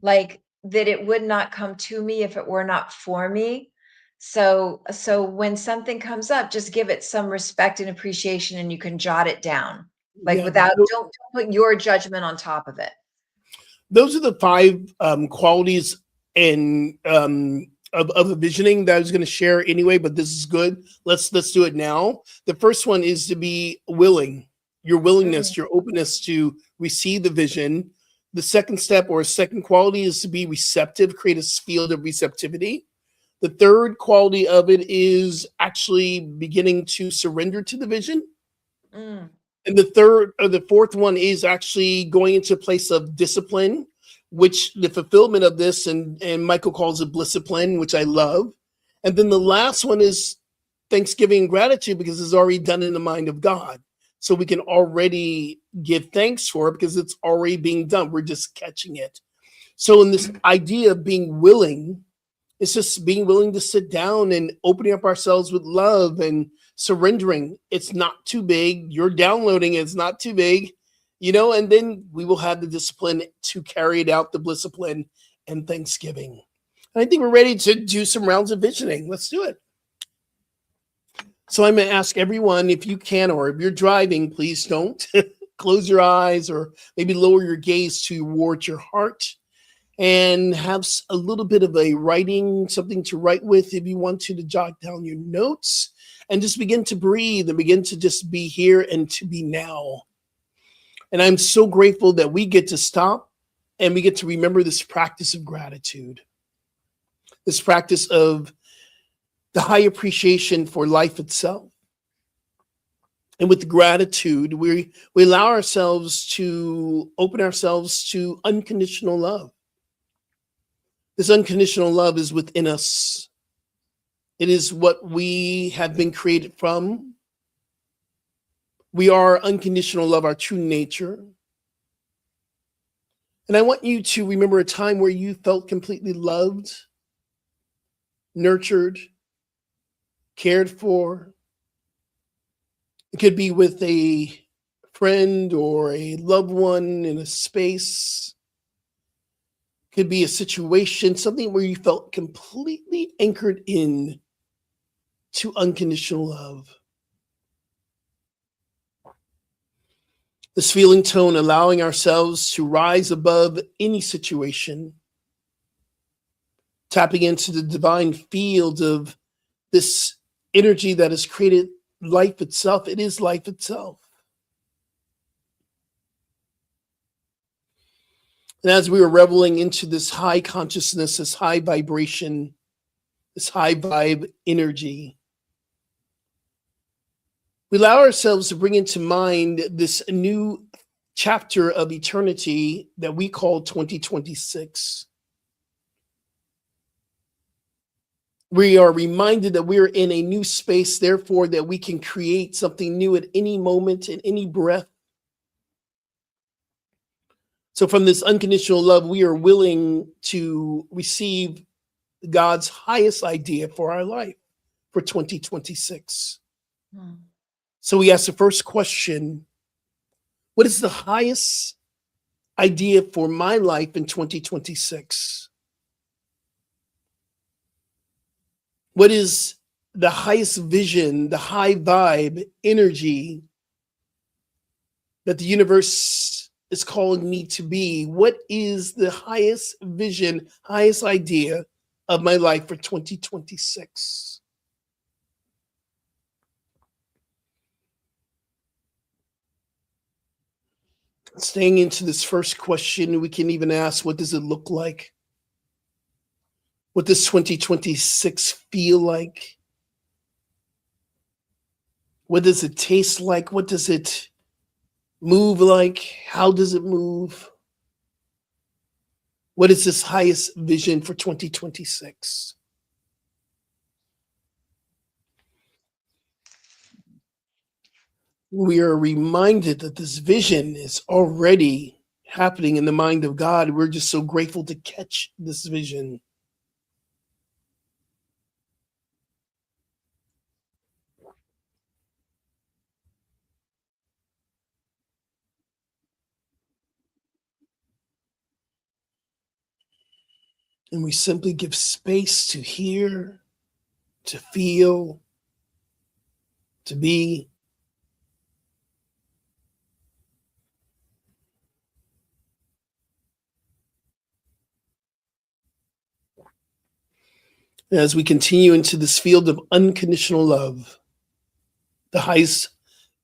[SPEAKER 3] like that it would not come to me if it were not for me. So when something comes up, just give it some respect and appreciation, and you can jot it down, like don't put your judgment on top of it.
[SPEAKER 2] Those are the 5 qualities and of a visioning that I was going to share anyway, but this is good. Let's do it now. The first one is to be willing. Your willingness, your openness to receive the vision. The second step, or second quality, is to be receptive, create a field of receptivity. The third quality of it is actually beginning to surrender to the vision. And the fourth one is actually going into a place of discipline, which the fulfillment of this, and Michael calls it blisscipline, which I love. And then the last one is thanksgiving and gratitude, because it's already done in the mind of God. So we can already give thanks for it because it's already being done. We're just catching it. So in this idea of being willing, it's just being willing to sit down and opening up ourselves with love and surrendering. It's not too big. You're downloading it. It's not too big, and then we will have the discipline to carry it out, the discipline and Thanksgiving. And I think we're ready to do some rounds of visioning. Let's do it. So I'm going to ask everyone, if you can, or if you're driving, please don't close your eyes or maybe lower your gaze toward your heart and have a little bit of a writing, something to write with if you want to jot down your notes, and just begin to breathe and begin to just be here and to be now. And I'm so grateful that we get to stop and we get to remember this practice of gratitude, this practice of the high appreciation for life itself. And with gratitude, we allow ourselves to open ourselves to unconditional love. This unconditional love is within us. It is what we have been created from. We are unconditional love, our true nature. And I want you to remember a time where you felt completely loved, nurtured, cared for. It could be with a friend or a loved one in a space. It could be a situation, something where you felt completely anchored in to unconditional love. This feeling tone, allowing ourselves to rise above any situation, tapping into the divine field of this energy that has created life itself. It is life itself. And as we were reveling into this high consciousness, this high vibration, this high vibe energy, we allow ourselves to bring into mind this new chapter of eternity that we call 2026. We are reminded that we're in a new space, therefore, that we can create something new at any moment, in any breath. So from this unconditional love, we are willing to receive God's highest idea for our life for 2026. So we ask the first question: what is the highest idea for my life in 2026? What is the highest vision, the high vibe energy that the universe is calling me to be? What is the highest vision, highest idea of my life for 2026? Staying into this first question, we can even ask, what does it look like? What does 2026 feel like? What does it taste like? What does it move like? How does it move? What is this highest vision for 2026? We are reminded that this vision is already happening in the mind of God. We're just so grateful to catch this vision. And we simply give space to hear, to feel, to be. As we continue into this field of unconditional love, the highest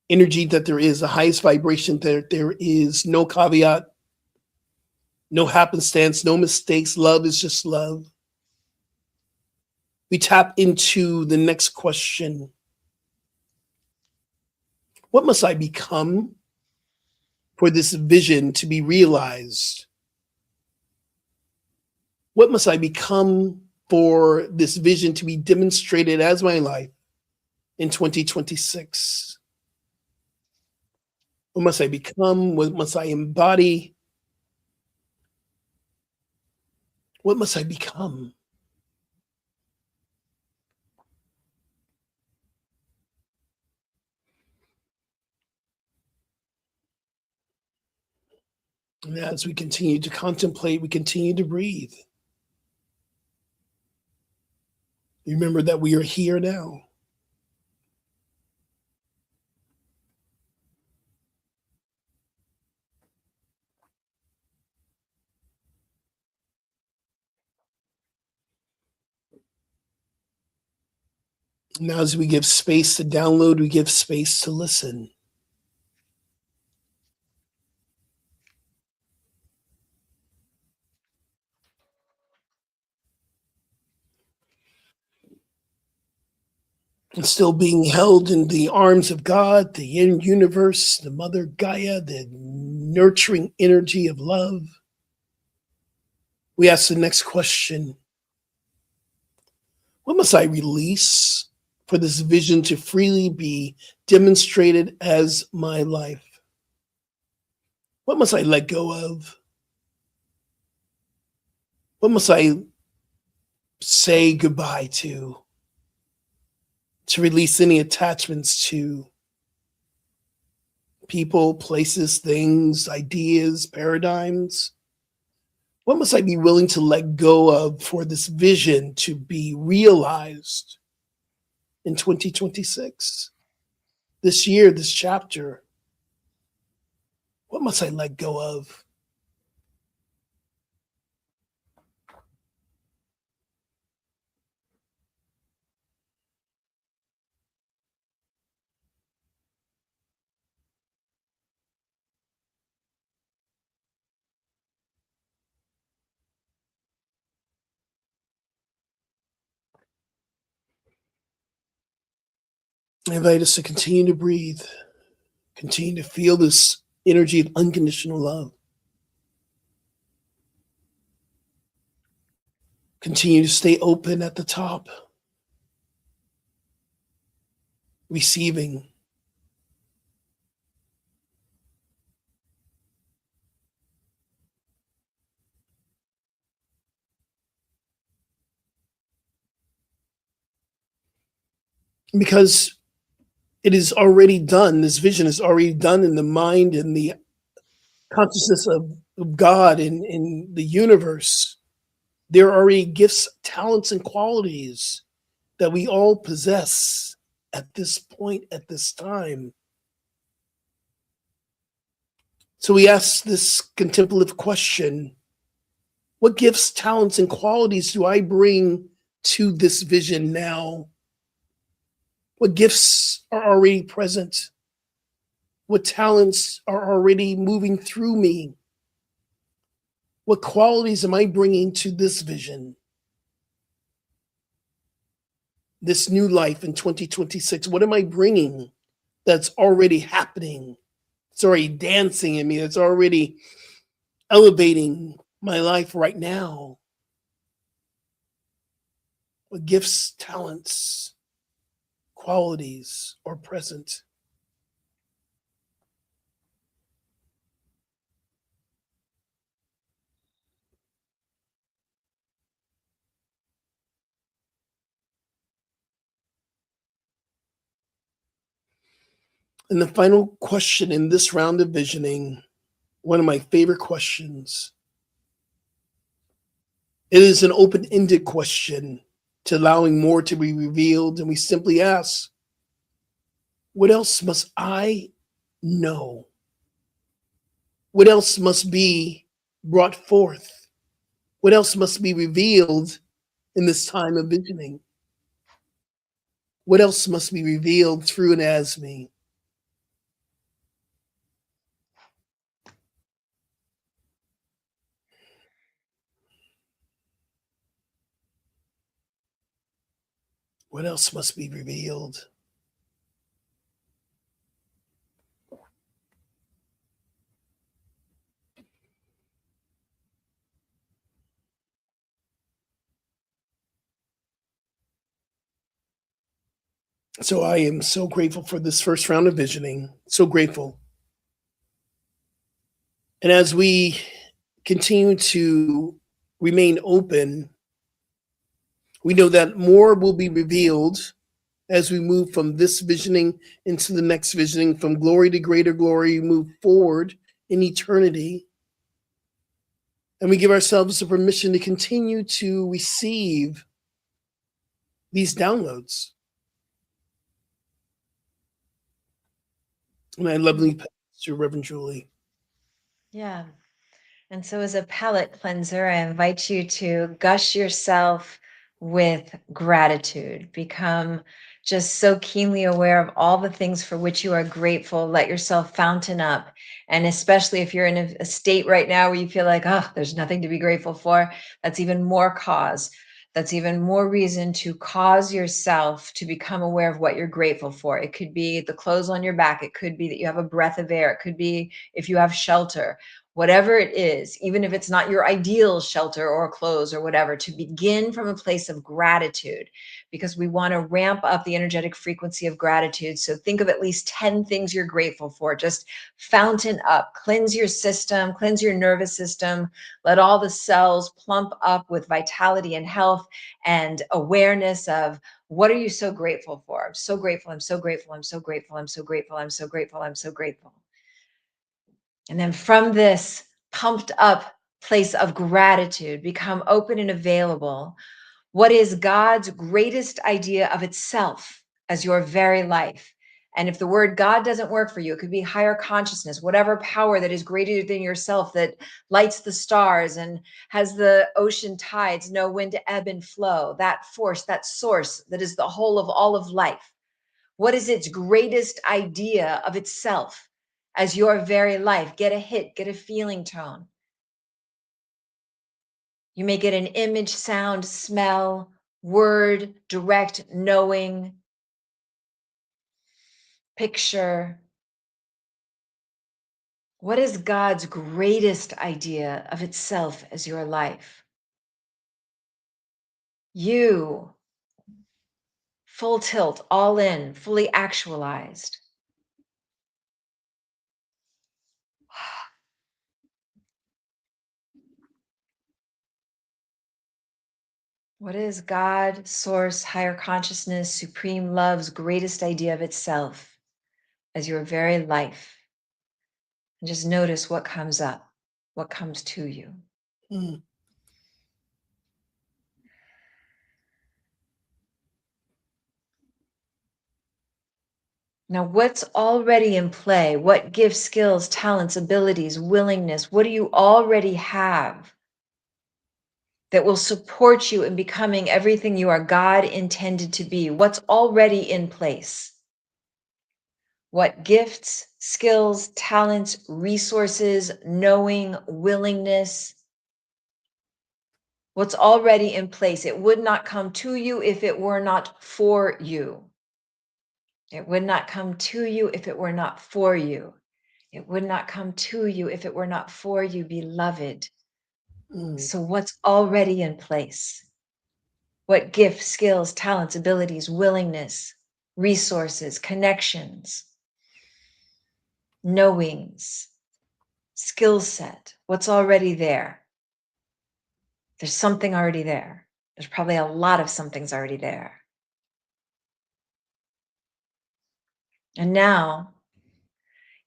[SPEAKER 2] energy that there is, the highest vibration that there is, no caveat, no happenstance, no mistakes. Love is just love. We tap into the next question. What must I become for this vision to be realized? What must I become for this vision to be demonstrated as my life in 2026? What must I become? What must I embody? What must I become? And as we continue to contemplate, we continue to breathe. Remember that we are here now. Now, as we give space to download, we give space to listen. And still being held in the arms of God, the universe, the Mother Gaia, the nurturing energy of love. We ask the next question: what must I release for this vision to freely be demonstrated as my life? What must I let go of? What must I say goodbye to release any attachments to people, places, things, ideas, paradigms? What must I be willing to let go of for this vision to be realized in 2026? This year, this chapter, what must I let go of? I invite us to continue to breathe, continue to feel this energy of unconditional love. Continue to stay open at the top, receiving. Because it is already done, this vision is already done in the mind and the consciousness of God in the universe. There are already gifts, talents, and qualities that we all possess at this point, at this time. So we ask this contemplative question: what gifts, talents, and qualities do I bring to this vision now? What gifts are already present? What talents are already moving through me? What qualities am I bringing to this vision? This new life in 2026, what am I bringing that's already happening? It's already dancing in me. It's already elevating my life right now. What gifts, talents, qualities are present? And the final question in this round of visioning, one of my favorite questions, it is an open-ended question to allowing more to be revealed. And we simply ask, what else must I know? What else must be brought forth? What else must be revealed in this time of visioning? What else must be revealed through and as me? What else must be revealed? So I am so grateful for this first round of visioning, so grateful. And as we continue to remain open, we know that more will be revealed as we move from this visioning into the next visioning, from glory to greater glory, move forward in eternity. And we give ourselves the permission to continue to receive these downloads. And I lovingly pass to Reverend Julie.
[SPEAKER 3] Yeah. And so as a palate cleanser, I invite you to gush yourself with gratitude. Become just so keenly aware of all the things for which you are grateful. Let yourself fountain up. And especially if you're in a state right now where you feel like, oh, there's nothing to be grateful for, that's even more cause. That's even more reason to cause yourself to become aware of what you're grateful for. It could be the clothes on your back. It could be that you have a breath of air. It could be if you have shelter. Whatever it is, even if it's not your ideal shelter or clothes or whatever, to begin from a place of gratitude, because we want to ramp up the energetic frequency of gratitude. So think of at least 10 things you're grateful for. Just fountain up, cleanse your system, cleanse your nervous system. Let all the cells plump up with vitality and health and awareness of what are you so grateful for? I'm so grateful. I'm so grateful. I'm so grateful. I'm so grateful. I'm so grateful. I'm so grateful. And then from this pumped up place of gratitude, become open and available. What is God's greatest idea of itself as your very life? And if the word God doesn't work for you, it could be higher consciousness, whatever power that is greater than yourself, that lights the stars and has the ocean tides know when to ebb and flow, that force, that source that is the whole of all of life. What is its greatest idea of itself as your very life? Get a hit, get a feeling tone. You may get an image, sound, smell, word, direct knowing, picture. What is God's greatest idea of itself as your life? You, full tilt, all in, fully actualized. What is God, source, higher consciousness, supreme love's greatest idea of itself as your very life? And just notice what comes up, what comes to you.
[SPEAKER 2] Mm.
[SPEAKER 3] Now, what's already in play? What gifts, skills, talents, abilities, willingness? What do you already have that will support you in becoming everything you are God intended to be? What's already in place? What gifts, skills, talents, resources, knowing, willingness? What's already in place? It would not come to you if it were not for you. It would not come to you if it were not for you. It would not come to you if it were not for you, beloved. So what's already in place? What gifts, skills, talents, abilities, willingness, resources, connections, knowings, skill set? What's already there? There's something already there. There's probably a lot of something's already there. And now,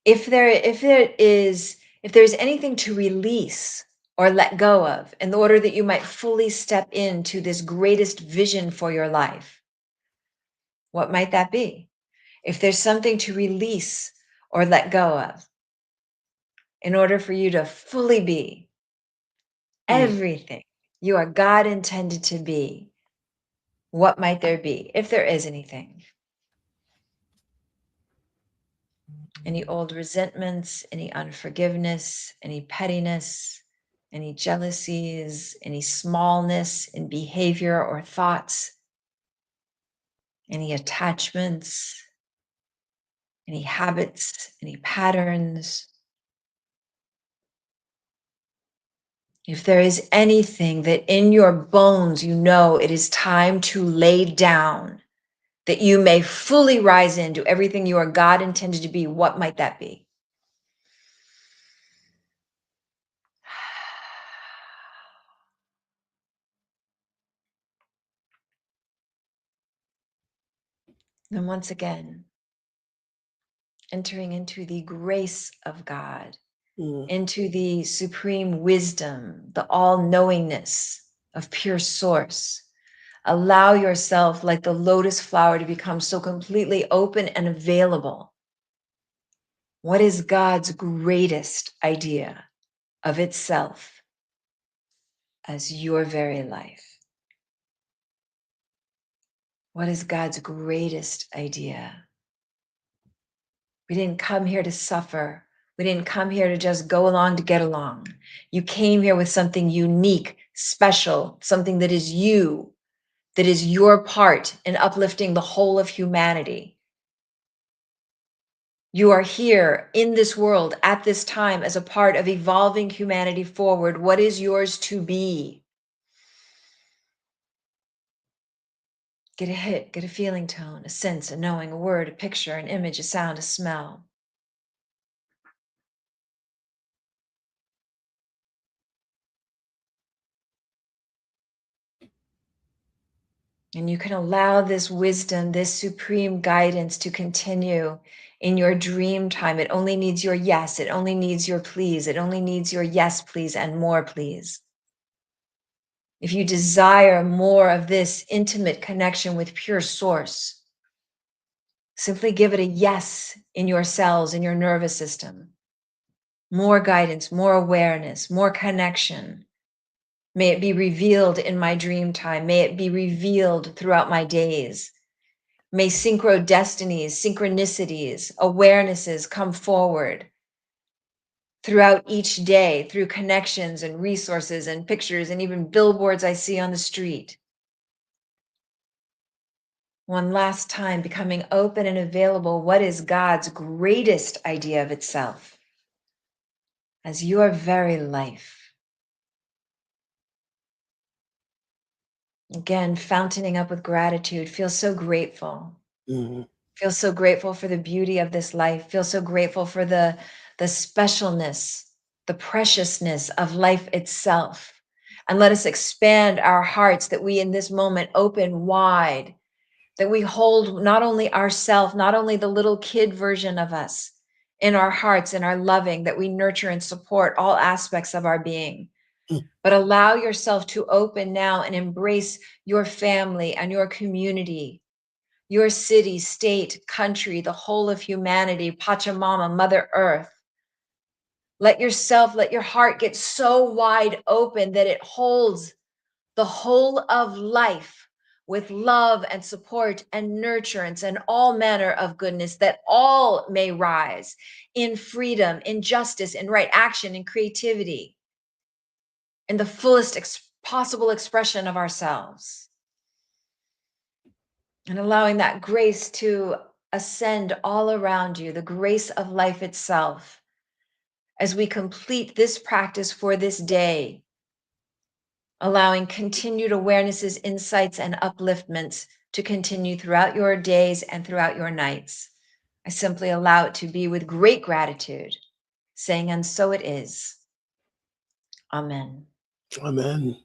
[SPEAKER 3] if there's anything to release or let go of in order that you might fully step into this greatest vision for your life, what might that be? If there's something to release or let go of in order for you to fully be everything you are God intended to be, what might there be, if there is anything? Any old resentments, any unforgiveness, any pettiness, any jealousies, any smallness in behavior or thoughts, any attachments, any habits, any patterns. If there is anything that in your bones you know it is time to lay down, that you may fully rise into everything you are God intended to be, what might that be? And once again, entering into the grace of God, into the supreme wisdom, the all-knowingness of pure source. Allow yourself, like the lotus flower, to become so completely open and available. What is God's greatest idea of itself as your very life? What is God's greatest idea? We didn't come here to suffer. We didn't come here to just go along to get along. You came here with something unique, special, something that is you, that is your part in uplifting the whole of humanity. You are here in this world at this time as a part of evolving humanity forward. What is yours to be? Get a hit, get a feeling tone, a sense, a knowing, a word, a picture, an image, a sound, a smell. And you can allow this wisdom, this supreme guidance to continue in your dream time. It only needs your yes. It only needs your please. It only needs your yes, please, and more, please. If you desire more of this intimate connection with pure source, simply give it a yes in your cells, in your nervous system. More guidance, more awareness, more connection. May it be revealed in my dream time. May it be revealed throughout my days. May synchrodestinies, synchronicities, awarenesses come forward throughout each day through connections and resources and pictures and even billboards I see on the street. One last time, becoming open and available. What is God's greatest idea of itself as your very life? Again, fountaining up with gratitude. Feel so grateful. Feel so grateful for the beauty of this life. Feel so grateful for the specialness, the preciousness of life itself. And let us expand our hearts that we in this moment open wide, that we hold not only ourself, not only the little kid version of us in our hearts and our loving, that we nurture and support all aspects of our being. But allow yourself to open now and embrace your family and your community, your city, state, country, the whole of humanity, Pachamama, Mother Earth. Let your heart get so wide open that it holds the whole of life with love and support and nurturance and all manner of goodness, that all may rise in freedom, in justice, in right action, in creativity, in the fullest possible expression of ourselves. And allowing that grace to ascend all around you, the grace of life itself, as we complete this practice for this day, allowing continued awarenesses, insights, and upliftments to continue throughout your days and throughout your nights. I simply allow it to be with great gratitude, saying, and so it is. Amen.
[SPEAKER 2] Amen.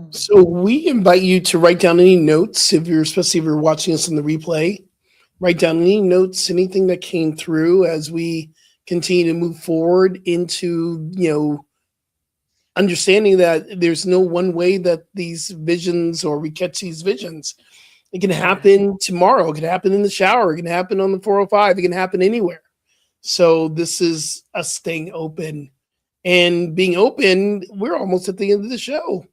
[SPEAKER 2] So we invite you to write down any notes, especially if you're watching us on the replay. Write down any notes, anything that came through as we continue to move forward into, understanding that there's no one way that these visions, or we catch these visions. It can happen tomorrow. It can happen in the shower. It can happen on the 405. It can happen anywhere. So this is us staying open and being open. We're almost at the end of the show.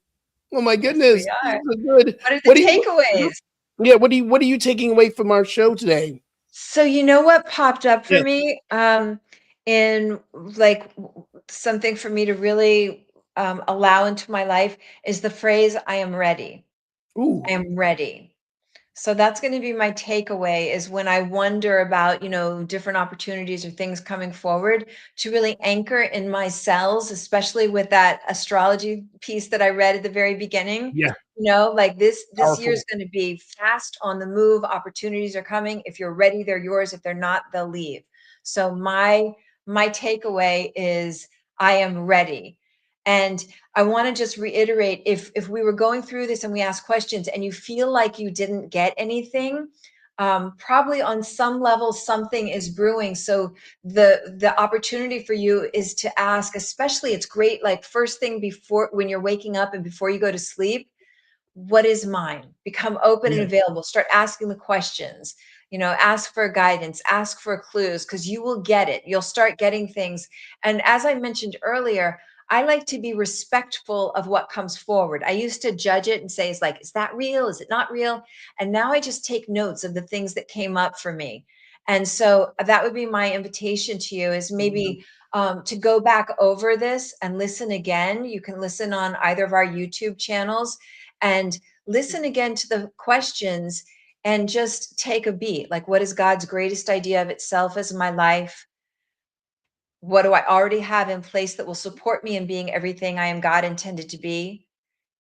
[SPEAKER 2] Oh my goodness.
[SPEAKER 3] Yes, we are.
[SPEAKER 2] This is good.
[SPEAKER 3] What are the takeaways?
[SPEAKER 2] Yeah, what are you taking away from our show today?
[SPEAKER 3] So you know what popped up for
[SPEAKER 2] Yeah.
[SPEAKER 3] me in like something for me to really allow into my life is the phrase, I am ready.
[SPEAKER 2] Ooh.
[SPEAKER 3] I am ready. So that's going to be my takeaway, is when I wonder about, different opportunities or things coming forward, to really anchor in my cells, especially with that astrology piece that I read at the very beginning.
[SPEAKER 2] Yeah.
[SPEAKER 3] Like this
[SPEAKER 2] Powerful.
[SPEAKER 3] year is going to be fast on the move. Opportunities are coming. If you're ready, they're yours. If they're not, they'll leave. So my takeaway is, I am ready. And I want to just reiterate, if we were going through this and we ask questions and you feel like you didn't get anything, probably on some level something is brewing. So the opportunity for you is to ask, especially it's great like first thing before when you're waking up and before you go to sleep, what is mine? Become open and
[SPEAKER 2] Yeah.
[SPEAKER 3] available. Start asking the questions. Ask for guidance, ask for clues, because you will get it. You'll start getting things. And as I mentioned earlier, I like to be respectful of what comes forward. I used to judge it and say, it's like, is that real? Is it not real? And now I just take notes of the things that came up for me. And so that would be my invitation to you is maybe to go back over this and listen again. You can listen on either of our YouTube channels and listen again to the questions and just take a beat. Like, what is God's greatest idea of itself as my life? What do I already have in place that will support me in being everything I am God intended to be?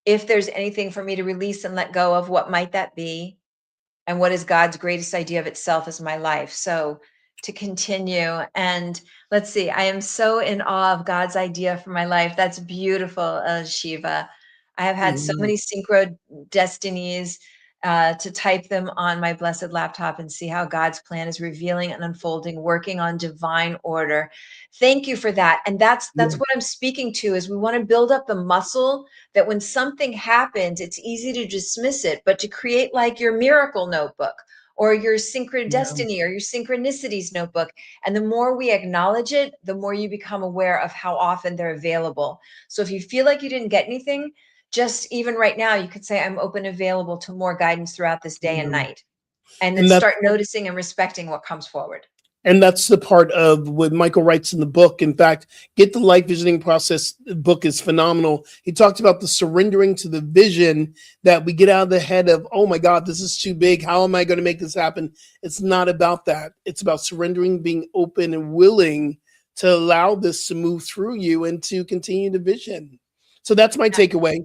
[SPEAKER 3] If there's anything for me to release and let go of, what might that be? And what is God's greatest idea of itself as my life? So to continue, and let's see, I am so in awe of God's idea for my life. That's beautiful, Shiva. I have had so
[SPEAKER 2] Mhm.
[SPEAKER 3] many synchro destinies to type them on my blessed laptop and see how God's plan is revealing and unfolding, working on divine order. Thank you for that. And that's
[SPEAKER 2] Yeah.
[SPEAKER 3] what I'm speaking to is we want to build up the muscle that when something happens, it's easy to dismiss it, but to create like your miracle notebook or your
[SPEAKER 2] Yeah.
[SPEAKER 3] synchrodestiny or your synchronicities notebook. And the more we acknowledge it, the more you become aware of how often they're available. So if you feel like you didn't get anything, just even right now, you could say, I'm open, available to more guidance throughout this day and
[SPEAKER 2] Yeah.
[SPEAKER 3] night. And then
[SPEAKER 2] And that's
[SPEAKER 3] start noticing and respecting what comes forward.
[SPEAKER 2] And that's the part of what Michael writes in the book. In fact, Get the Life Visioning Process book is phenomenal. He talked about the surrendering to the vision that we get out of the head of, oh my God, this is too big. How am I going to make this happen? It's not about that. It's about surrendering, being open and willing to allow this to move through you and to continue the vision. So that's my takeaway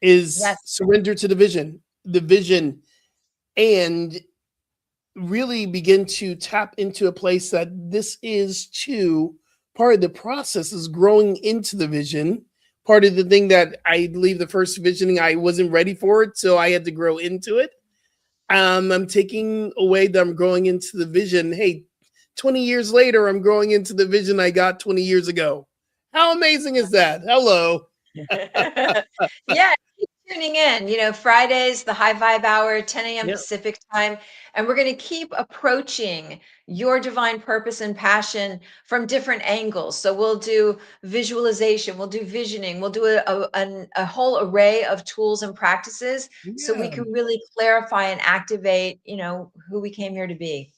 [SPEAKER 2] is
[SPEAKER 3] Yes.
[SPEAKER 2] surrender to the vision, and really begin to tap into a place that this is too part of the process is growing into the vision. Part of the thing that I believe the first visioning, I wasn't ready for it, so I had to grow into it. I'm taking away that I'm growing into the vision. Hey, 20 years later, I'm growing into the vision I got 20 years ago. How amazing is that? Hello.
[SPEAKER 3] Yeah, keep tuning in. Fridays, the High Vibe Hour, 10 a.m.
[SPEAKER 2] Yeah.
[SPEAKER 3] Pacific time. And we're going to keep approaching your divine purpose and passion from different angles. So we'll do visualization, we'll do visioning, we'll do a whole array of tools and practices so we
[SPEAKER 2] Yeah.
[SPEAKER 3] can really clarify and activate, who we came here to be.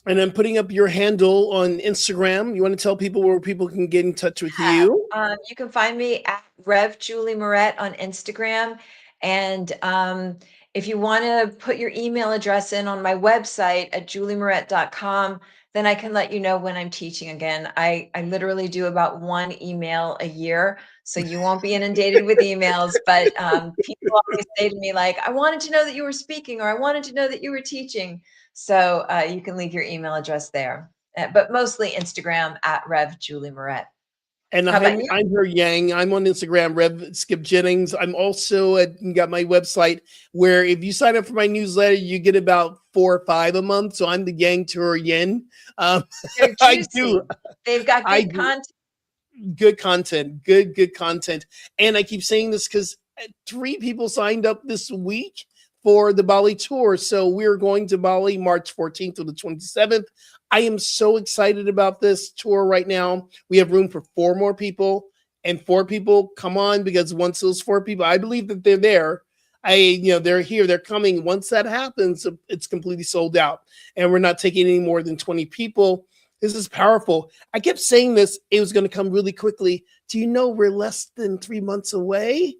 [SPEAKER 2] And I'm putting up your handle on Instagram. You want to tell people where people can get in touch with you?
[SPEAKER 3] You can find me at Rev Julie Moret on Instagram. And if you want to put your email address in on my website at juliemoret.com, then I can let you know when I'm teaching again. I literally do about one email a year. So you won't be inundated with emails, but people always say to me, like, I wanted to know that you were speaking, or I wanted to know that you were teaching. So you can leave your email address there, but mostly Instagram at Rev Julie Moret.
[SPEAKER 2] And
[SPEAKER 3] How about
[SPEAKER 2] I'm
[SPEAKER 3] you?
[SPEAKER 2] I'm her Yang. I'm on Instagram, Rev Skip Jennings. I'm also got my website where if you sign up for my newsletter, you get about 4 or 5 a month. So I'm the Yang to her Yin. Um,
[SPEAKER 3] They're
[SPEAKER 2] I do
[SPEAKER 3] juicy. They've got
[SPEAKER 2] I
[SPEAKER 3] good
[SPEAKER 2] do
[SPEAKER 3] content.
[SPEAKER 2] good content, good content. And I keep saying this because 3 people signed up this week for the Bali tour. So we're going to Bali March 14th to the 27th. I am so excited about this tour right now. We have room for 4 more people, and 4 people come on, because once those 4 people, I believe that they're there. They're here, they're coming. Once that happens, it's completely sold out, and we're not taking any more than 20 people. This is powerful. I kept saying this, it was going to come really quickly. Do you know we're less than 3 months away?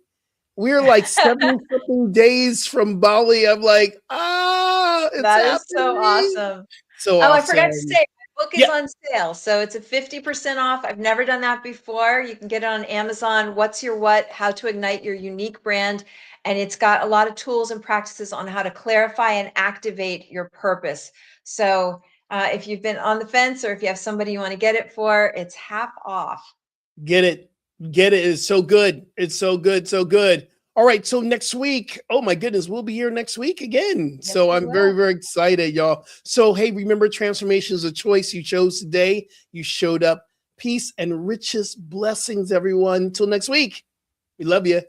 [SPEAKER 2] We're like 70 something days from Bali. I'm like, it's
[SPEAKER 3] That is so
[SPEAKER 2] happening.
[SPEAKER 3] awesome.
[SPEAKER 2] So
[SPEAKER 3] Oh, I forgot to
[SPEAKER 2] awesome.
[SPEAKER 3] say, my book is
[SPEAKER 2] Yeah,
[SPEAKER 3] on sale. So it's a 50% off. I've never done that before. You can get it on Amazon. What's Your What? How to Ignite Your Unique Brand. And it's got a lot of tools and practices on how to clarify and activate your purpose. So if you've been on the fence or if you have somebody you want to get it for, it's half off.
[SPEAKER 2] get it. Get it. It's so good. It's so good. So good. All right. So next week, oh my goodness, we'll be here next week again.
[SPEAKER 3] Yes,
[SPEAKER 2] So
[SPEAKER 3] we
[SPEAKER 2] I'm very,
[SPEAKER 3] will.
[SPEAKER 2] very excited, y'all. So, hey, remember, transformation is a choice you chose today. You showed up. Peace and richest blessings, everyone. Until next week. We love you.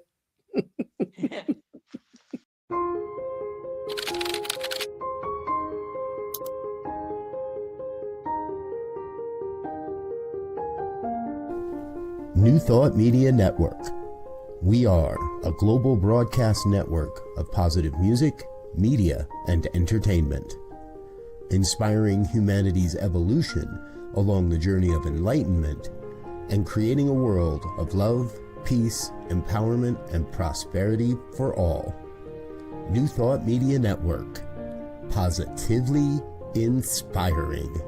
[SPEAKER 7] New Thought Media Network. We are a global broadcast network of positive music, media, and entertainment, inspiring humanity's evolution along the journey of enlightenment and creating a world of love, peace, empowerment, and prosperity for all. New Thought Media Network. Positively inspiring.